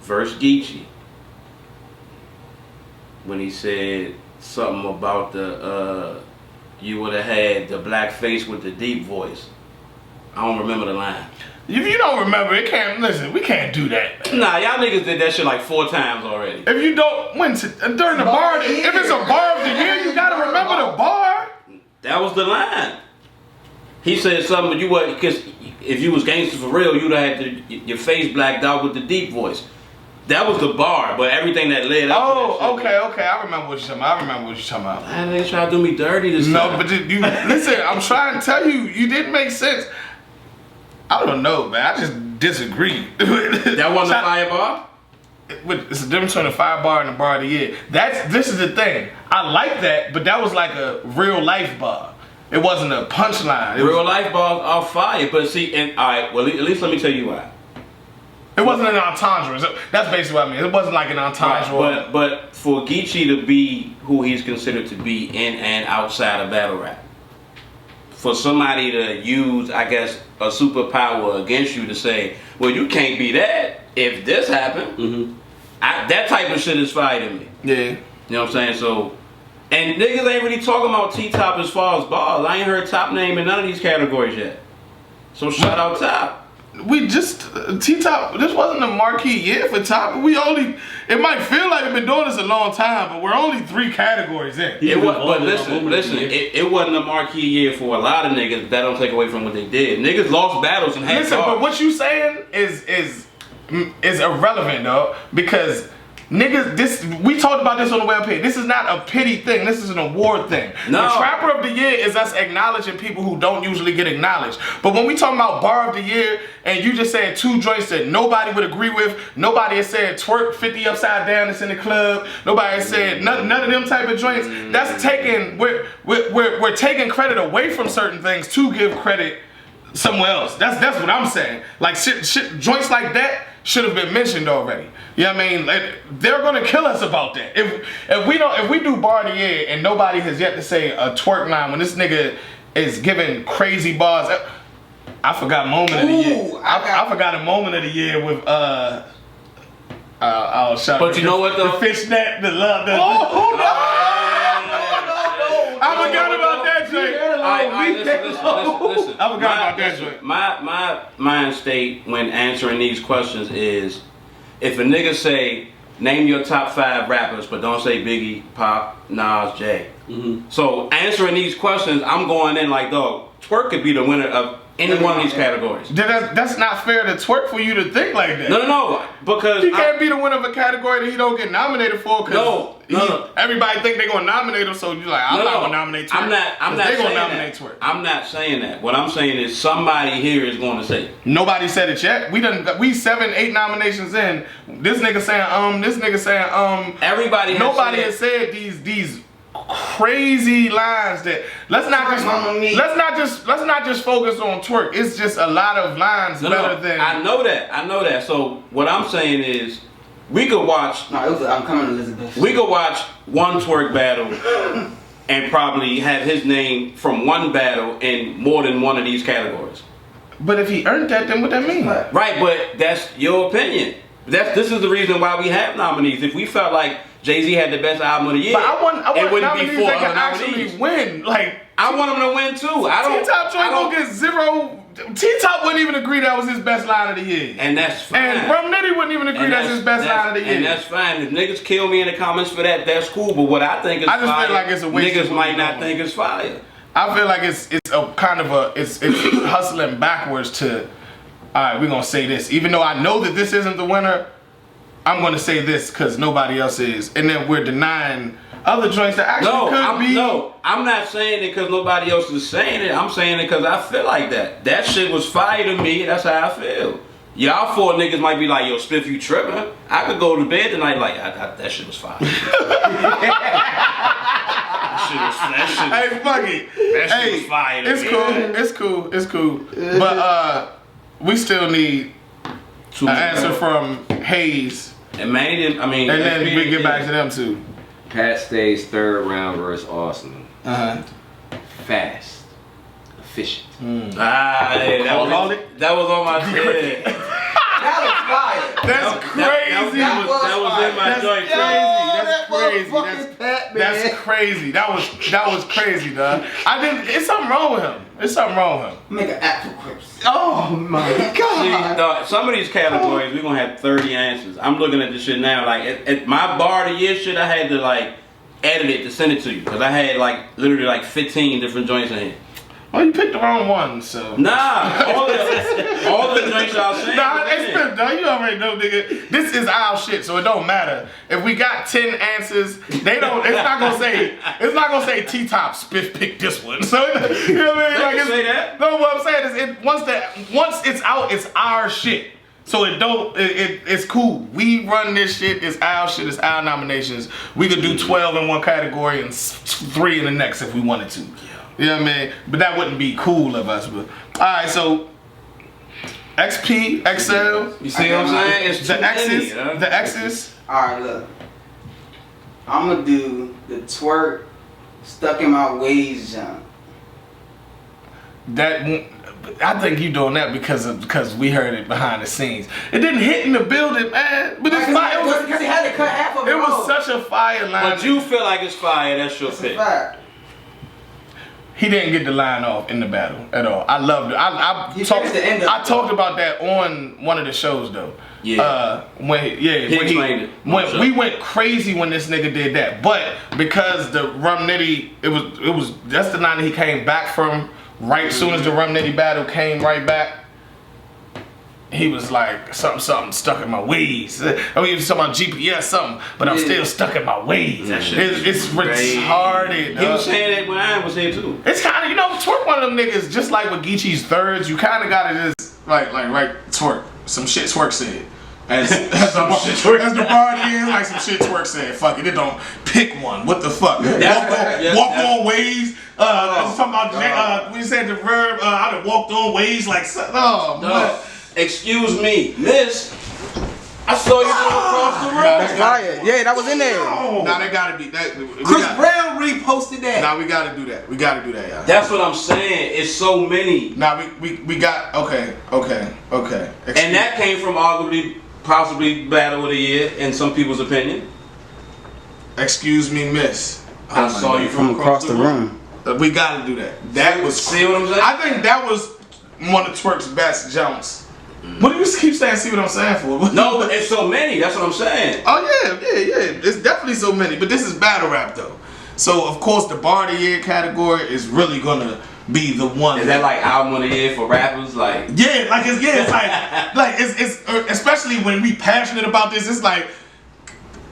versus Geechee. When he said something about the you would have had the black face with the deep voice. I don't remember the line. If you don't remember, we can't do that. Nah, y'all niggas did that shit like 4 times already. If you don't during the bar, if it's a bar of the year, you gotta remember the bar. That was the line. He said something, but you wasn't, because if you was gangster for real, you'd have had your face blacked out with the deep voice. That was the bar, but everything that led up to that shit. Okay. I remember what you're talking about. Man, they trying to do me dirty this time. No, but you listen, I'm trying to tell you, you didn't make sense. I don't know, man. I just disagree. That wasn't a fire bar? It's the difference between a fire bar and a bar of the year. This is the thing. I like that, but that was like a real life bar. It wasn't a punchline. Real life bars are fire, but see, and alright, well, at least let me tell you why. It wasn't an entendre. That's basically what I mean. It wasn't like an entendre. Right, but for Geechee to be who he's considered to be in and outside of battle rap, for somebody to use, I guess, a superpower against you to say, well, you can't be that if this happened. That type of shit is fire to me. Yeah. You know what I'm saying? So, and niggas ain't really talking about T-Top as far as bars. I ain't heard Top name in none of these categories yet. So shout out Top. We just T-Top. This wasn't a marquee year for Top. It might feel like we've been doing this a long time, but we're only 3 categories in. It was, but listen. It wasn't a marquee year for a lot of niggas. That don't take away from what they did. Niggas lost battles and had Listen, cars. but what you saying is irrelevant though, because niggas, we talked about this on the web page. This is not a pity thing. This is an award thing. No. The Trapper of the Year is us acknowledging people who don't usually get acknowledged. But when we talking about Bar of the Year, and you just said 2 joints that nobody would agree with, nobody has said twerk 50 upside down that's in the club, nobody has said none of them type of joints. That's taking we're taking credit away from certain things to give credit somewhere else. That's what I'm saying. Like shit joints like that should have been mentioned already. You know what I mean? Like, they're gonna kill us about that. If we do Bar of the Year and nobody has yet to say a twerk line when this nigga is giving crazy bars. I forgot moment of the year. I forgot a moment of the year with I'll shout. But you know what though? The fishnet, the love. right, listen. I forgot about that joint. My mind state when answering these questions is, if a nigga say, name your top 5 rappers, but don't say Biggie, Pop, Nas, Jay. So answering these questions, I'm going in like, dog, Twerk could be the winner of any one of these categories. That's not fair to Twerk for you to think like that. No, because he can't be the winner of a category that he don't get nominated for. No. Everybody think they're gonna nominate him, so you're like, I'm not gonna nominate Twerk. I'm not they gonna saying nominate that. Twerk. I'm not saying that. What I'm saying is somebody here is going to say. Nobody said it yet. We 7, 8 nominations in. This nigga saying This nigga saying Everybody. Nobody has said these crazy lines that let's not just focus on Twerk. It's just a lot of lines better than. I know that. So what I'm saying is, we could watch. No, it was I'm Coming, Elizabeth. We could watch one Twerk battle and probably have his name from one battle in more than one of these categories. But if he earned that, then what that mean? Right, but that's your opinion. This is the reason why we have nominees. If we felt like Jay-Z had the best album of the year, but I want it wouldn't be nominees 4 that other can actually nominees. win. Like I want him to win too. T-Top joint gonna get 0. T-Top wouldn't even agree that was his best line of the year. And that's fine. And Rum Nitty wouldn't even agree that's his best line of the year. And that's fine. If niggas kill me in the comments for that, that's cool. But what I think is I just fire, feel like it's a waste niggas of might money. not think it's fire. I feel like it's a kind of it's hustling backwards to, all right, we're gonna say this. Even though I know that this isn't the winner, I'm gonna say this because nobody else is. And then we're denying other joints that actually could be. No, I'm not saying it because nobody else is saying it. I'm saying it because I feel like that. That shit was fire to me. That's how I feel. Y'all 4 niggas might be like, yo, Spiff, you tripping? I could go to bed tonight like, that shit was fire. Hey, fuck it. That shit was fire to me. It's cool. But we still need an answer from Hayes. And Manny didn't, and then we get back to them too. Pat Stay's 3rd round versus Arsenal. Fast. Efficient. That was on my head. That was fire. That's crazy. That was in my joint. That's crazy. That was crazy, dog. It's something wrong with him. Make an app for Crips. Oh my god. See, dog, some of these categories we're gonna have 30 answers. I'm looking at this shit now. Like at my bar of the year shit, I had to like edit it to send it to you because I had like literally like 15 different joints in here. Well, you picked the wrong one, so. Nah, all the joints y'all saying. Nah, it's good, dog. You already know, nigga. This is our shit, so it don't matter. If we got 10 answers, it's not gonna say T-Top Spiff picked this one. So you know what I mean? Like say that. No, what I'm saying is once it's out, it's our shit. So it's cool. We run this shit, it's our shit, it's our nominations. We could do 12 in one category and 3 in the next if we wanted to. You know what I mean? But that wouldn't be cool of us. But alright, so XP, XL. You see what I'm saying? It's the X's. The X's. Alright, look. I'm gonna do the Twerk Stuck in My Ways jump. I think you doing that because we heard it behind the scenes. It didn't hit in the building, man. But it's fire. Because he had to cut half of it. It was such a fire line. But you feel like it's fire, that's your It's pick. a fact. He didn't get the line off in the battle at all. I loved it. I talked about that on one of the shows though. Yeah. When we went crazy when this nigga did that. But because the Rum Nitty, that's the line that he came back from. Right soon as the Rum Nitty battle came right back, he was like, something stuck in my ways. I mean, he was talking about GPS something, but I'm still stuck in my ways. It's retarded. He was saying that when I was here too. It's kind of, Twerk one of them niggas, just like with Geechee's thirds, you kind of got to just, like, Twerk. Some shit Twerk said. As the bar is, like some shit Twerk said. Fuck it, don't pick one. What the fuck? Walk on ways. Talking about, we said the verb, I done walked on ways like, man. Excuse me, miss. I saw you from across the room. That's fire. Yeah, that was in there. Nah, that gotta be that. Chris Brown reposted that. Nah, we gotta do that. We gotta do that, y'all. That's what I'm saying. It's so many. Nah, we got okay. And that came from arguably, possibly battle of the year in some people's opinion. Excuse me, miss. I saw you from across the room. We gotta do that. That was. See what I'm saying? I think that was one of Twerk's best jumps. What do you keep saying? See what I'm saying for? No, but it's so many. That's what I'm saying. Oh yeah. It's definitely so many. But this is battle rap though. So of course the bar of the year category is really gonna be the one. Is that like album of the year for rappers? Like it's it's especially when we passionate about this. It's like,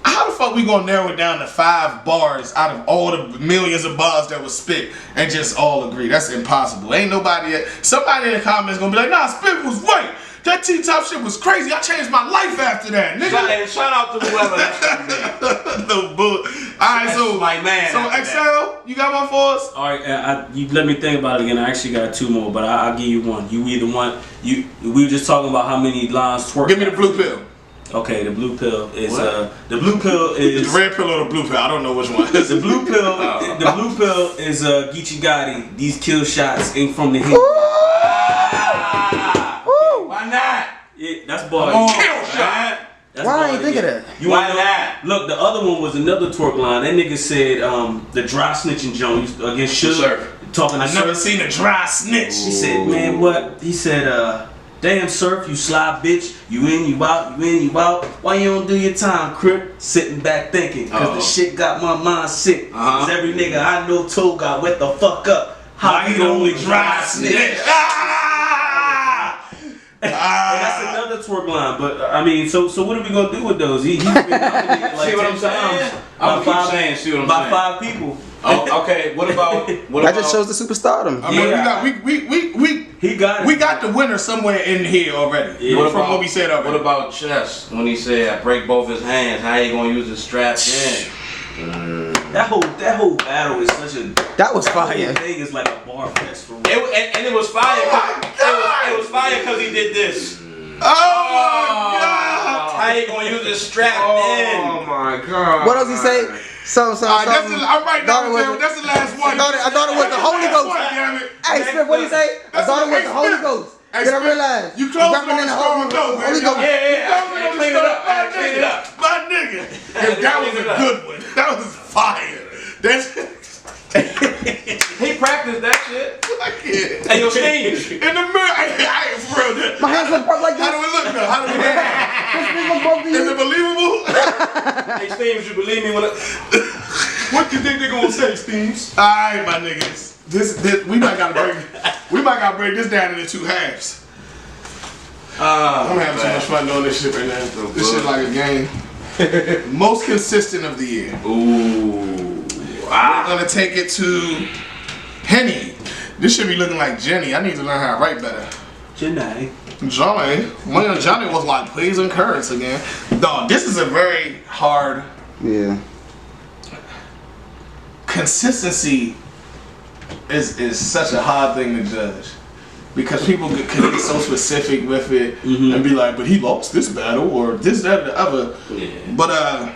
how the fuck we gonna narrow it down to 5 bars out of all the millions of bars that was spit and just all agree? That's impossible. Ain't nobody yet. Somebody in the comments gonna be like, nah, spit was right. That T-Top shit was crazy. I changed my life after that, nigga. Shout out to whoever that's No bull. Alright, so my man. So XL, you got one for us? All right, you let me think about it again. I actually got 2 more, but I'll give you one. You either want we were just talking about how many lines Twerk. Give me the blue pill. Okay, the blue pill is the blue pill is the red pill or the blue pill. I don't know which one. The blue pill. The blue pill is Geechee Gotti. These kill shots ain't from the hip. Why not? Yeah, that's bars. Kill shot. Why I ain't think of that? Why not? Look, the other one was another Twerk line. That nigga said the dry snitching Jones against Sugar. Talking to I never Surf. seen a dry snitch. He said, man, what? He said, damn Surf, you sly bitch. You in, you out, you in, you out. Why you don't do your time, Crip? Sitting back thinking, cause the shit got my mind sick. Cause every nigga I know told got wet the fuck up. How you the only dry snitch? And that's another Twerk line, but I mean, so what are we gonna do with those? He's been nominated like See what 10 I'm saying? times I'm by keep saying, see what I'm by saying. 5 people. Oh, okay. What about That just shows the superstardom. I mean, Yeah. He got it. we got the winner somewhere in here already. Yeah. What From about- what we said already. What about Chess when he said I break both his hands? How you gonna use the strap then? That whole battle is such a That was whole fire. thing is like a bar fest for real. And it was fire. It was fire because he did this. Oh my God! How you gonna use the strap Oh then? my God. What else he say? Something. I'm right down with that. That's the last one. I thought it was the Holy Ghost. Damn it. Hey, Smith, what do you say? I thought it was the Holy Ghost. Hey, Then I Smith, realized you closed on representing the the Holy Ghost, Holy Ghost. Yeah. Clean it up. Clean it up. My nigga. And that was a good one. That was fire. That's He practiced that shit. I can't. And your sneeze. In the mirror, I ain't for real. My hands look like How do this. it look now? How do it look? This look both of Is you. it believable? Hey, Steve, you believe me when What you think they gonna say, Steves? Alright, my niggas. This we might gotta break this down into 2 halves. I'm having too much fun doing this shit right now. This shit like a game. Most consistent of the year. Ooh. I'm gonna take it to Henny. This should be looking like Jenny. I need to learn how to write better. Janae. Johnny was like, please encourage again. Dog, this is a very hard Yeah. consistency is such a hard thing to judge. Because people can get so specific with it and be like, but he lost this battle or this, that, or the other. Yeah. But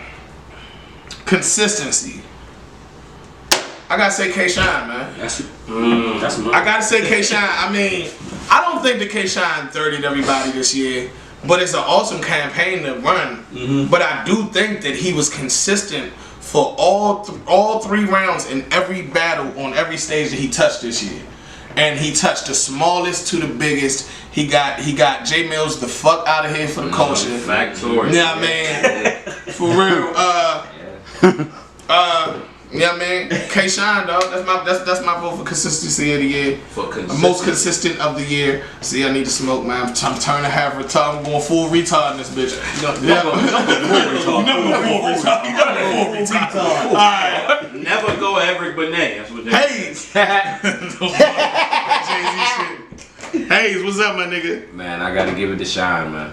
consistency. I gotta say K-Shine, man. That's mine. I gotta say K-Shine. I mean, I don't think the K-Shine 30'd everybody this year, but it's an awesome campaign to run. But I do think that he was consistent for all 3 rounds in every battle on every stage that he touched this year. And he touched the smallest to the biggest. He got J Mills the fuck out of here for the culture. Factory. Yeah, man. For real. Yeah, man. K-Shine, dog. That's my vote for consistency of the year. Most consistent of the year. See, I need to smoke, man. I'm turning half retard. I'm going full retard in this bitch. Number 4 retard. All right. Never go Eric Benet. That's what they Hayes. Jay-Z shit. Hayes, what's up, my nigga? Man, I gotta give it to Shine, man.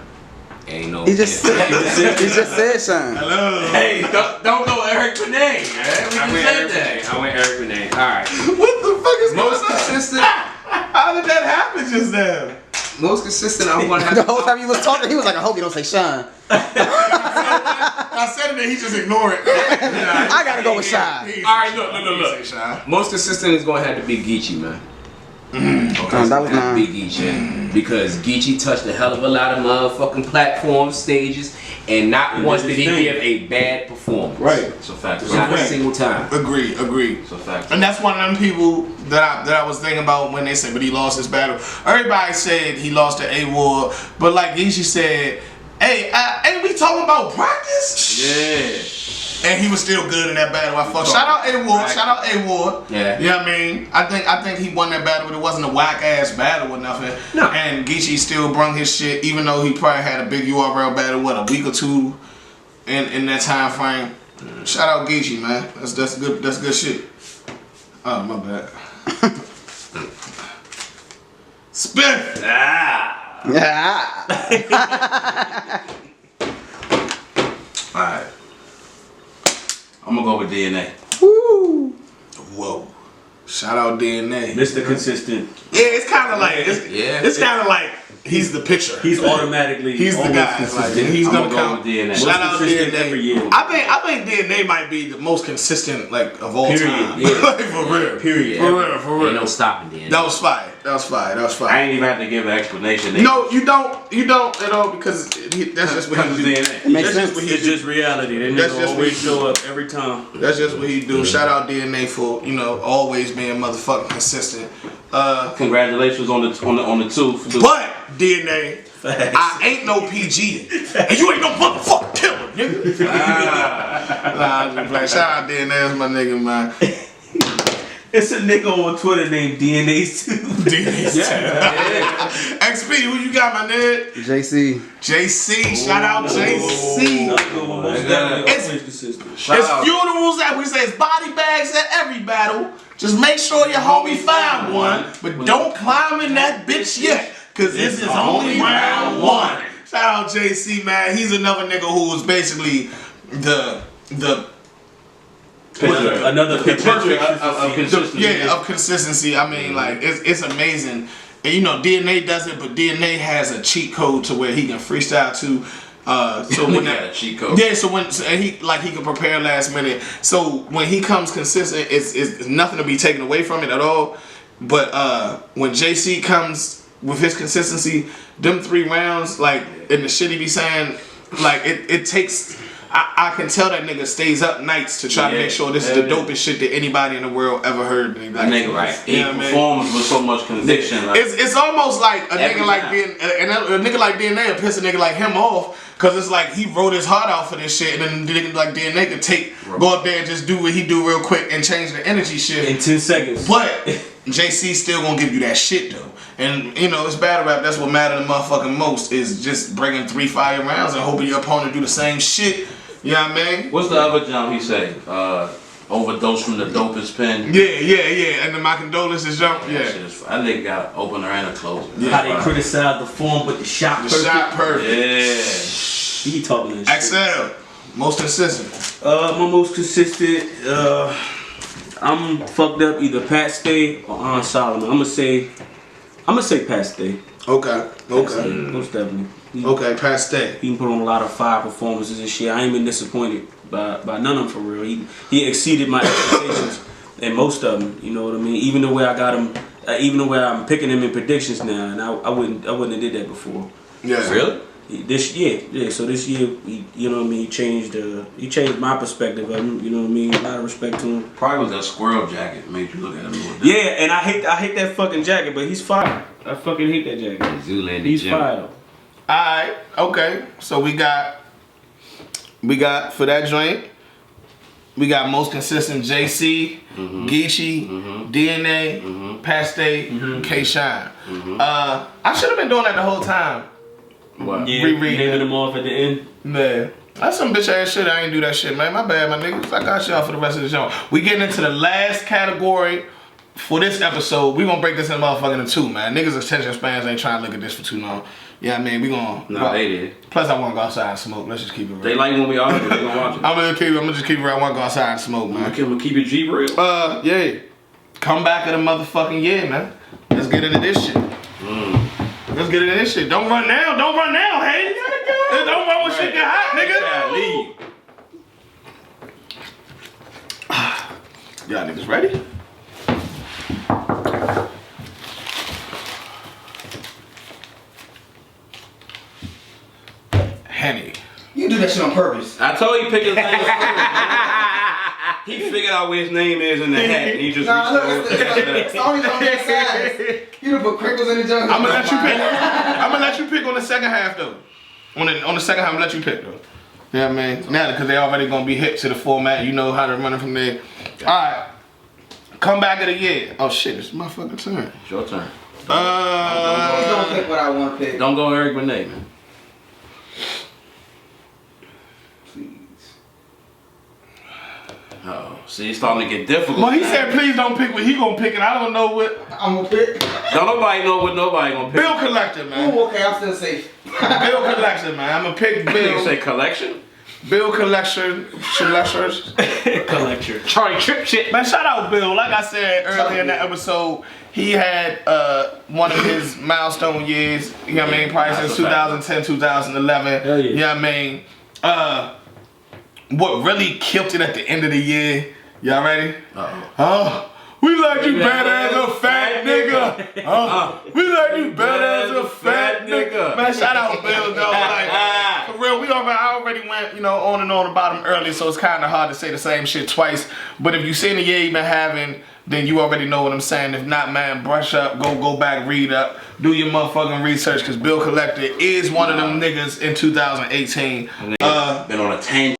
Ain't no. He just said Shine. Hello. Hey, don't go Eric Benet, man. We I just went said Eric that. Benet. I went Eric Benet. All right. What the fuck is Most going on? consistent. How did that happen just now? Most consistent. I'm gonna have. The whole time he was talking, he was like, I hope you don't say Shine. I said it and he just ignored it. I gotta go with Shine. All right, look. Say Shine. Most consistent is gonna have to be Geechee, man. Okay, that was mine. Big Geechee. Because Geechee touched a hell of a lot of motherfucking platforms, stages, and not once did he give a bad performance. Right. It's a fact. Not a single time. Agreed. It's a fact. And that's one of them people that I was thinking about when they said, but he lost his battle. Everybody said he lost to A-Ward, but like Geechee said, hey, ain't we talking about practice? Yeah. And he was still good in that battle. Shout out A-Ward. Shout out A-Ward. Yeah. You know what I mean? I think he won that battle, but it wasn't a whack ass battle or nothing. No. And Geechee still brung his shit, even though he probably had a big URL battle, a week or two in that time frame. Shout out Geechee, man. That's good shit. Oh, my bad. Spiff. Yeah. Alright. I'm gonna go with DNA. Woo. Whoa. Shout out DNA. Mr. Consistent. Yeah, it's kind of like it's kind of like he's the pitcher. He's automatically. He's the always guy. Like, consistent. he's I'm gonna gonna go count. with DNA. Shout out consistent DNA. every year. I think DNA might be the most consistent like of all Period. time. Yeah. Like, for real. Period. For real. For Ain't real. no stopping then. That was fire. That was fire. I ain't even have to give an explanation. No, you don't at all because that's just what he do. DNA. It makes That's sense. just what he It's do. just reality. That That's nigga just always what he show up every time. That's just what he do. Shout out DNA for always being motherfucking consistent. Congratulations on the two. But DNA, I ain't no PG, and you ain't no motherfucking killer, nigga. Nah, I'm just playing. Shout out DNA, that's my nigga, man. It's a nigga on Twitter named DNA2. XP, who you got, my nigga? JC. JC, shout out JC. It's funerals that we say, it's body bags at every battle. Just make sure your homie find one, but don't climb in that bitch yet, cause this is only round one. Shout out JC, man. He's another nigga who was basically the Another picture of consistency. of consistency. I mean, like it's amazing. And DNA does it, but DNA has a cheat code to where he can freestyle too. So when got a cheat code. Yeah, so he can prepare last minute. So when he comes consistent, it's nothing to be taken away from it at all. But when JC comes with his consistency, them 3 rounds, like in the shit he be saying, like it takes. I can tell that nigga stays up nights to try to make sure this is the dopest shit that anybody in the world ever heard. Like, nigga, right? He performs with so much conviction. Like, it's almost like a nigga like a nigga like DNA will piss a nigga like him off. Cause it's like he wrote his heart out for this shit, and then nigga like DNA could go up there and just do what he do real quick and change the energy shit in 10 seconds. But JC still gonna give you that shit though, and it's battle rap. That's what matters the motherfucking most is just bringing 3 fire rounds and hoping your opponent do the same shit. You know what I mean? What's the other jump he say? Overdose from the dopest pen. Yeah. And then my condolences jump. Yeah. I think got an opener and a closer. Yeah. How they criticize the form, but the shot perfect. Shot perfect. Yeah. He talking that shit. XL, most consistent. My most consistent. I'm fucked up either Pat Stay or An Solomon. I'm gonna say Pat Stay. Okay. Most definitely. Okay, Pat Stay. He put on a lot of fire performances and shit. I ain't been disappointed by none of them for real. He exceeded my expectations in most of them. You know what I mean? Even the way I got him, even the way I'm picking him in predictions now, and I wouldn't have did that before. Yeah. Really? This year. So this year, you know what I mean. He changed my perspective of him. You know what I mean. A lot of respect to him. Probably was that squirrel jacket made you look at him a little different. Yeah, and I hate that fucking jacket, but he's fire. I fucking hate that jacket. Zoolander He's Jim. fire though. Alright, okay. So we got for that joint, we got most consistent JC, Geechee, DNA, Pat Stay, K Shine. I should have been doing that the whole time. What? Yeah, Rereading naming it. them off at the end. Man, that's some bitch ass shit. I ain't do that shit, man. My bad, my niggas. I got y'all for the rest of the show. We getting into the last category for this episode. We gonna break this in motherfucking in 2, man. Niggas' attention spans ain't trying to look at this for too long. Yeah, I mean, we gonna. No, they did. Plus, I want to go outside and smoke. Let's just keep it real. They like when we argue. They gonna watch it. I'm gonna just keep it real. I want to go outside and smoke, man. Can we keep it G real? Yeah. Come back of the motherfucking year, man. Let's get into this shit. Let's get into this shit. Don't run now. Hey. Don't run when shit get hot, nigga. Leave. Y'all niggas ready? do that shit on purpose. I told you pick his name. He figured out where his name is in the hat, and he just Nah, look, reached it's only on that side. You done put crinkles in the jungle. I'm gonna let you pick. I'm gonna let you pick on the second half though. On the second half, I'm gonna let you pick though. Yeah, man. Now because they already gonna be hip to the format, you know how to run it from there. All right. Comeback of the year. Oh shit, it's my fucking turn. It's your turn. Please don't pick what I want to pick. Don't go Eric Benet, man. Oh, see, it's starting to get difficult. Well, he said, please don't pick what he gonna pick, and I don't know what. I'm gonna pick. Don't nobody know what nobody gonna pick. Bill Collector, man. Ooh, okay, I'm still safe. Bill Collector, man. I'm gonna pick You Bill. say collection? Bill Collector. Collector. Charlie Trip shit. Man, shout out Bill. Like I said earlier in the episode, he had one of his milestone years. You know what I mean? Probably since 2010, 2011. Hell yeah. You know what I mean? What really killed it at the end of the year? Y'all ready? Oh, we like you better as a fat nigga. We like you better as a fat nigga. Man, shout out Bill, though. Like, for real, I already went, on and on about him earlier, so it's kind of hard to say the same shit twice. But if you seen the year he been having, then you already know what I'm saying. If not, man, brush up, go back, read up, do your motherfucking research, because Bill Collector is one of them niggas in 2018. Been on a tangent.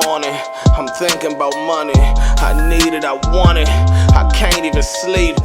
morning, I'm thinking about money. I need it, I want it, I can't even sleep.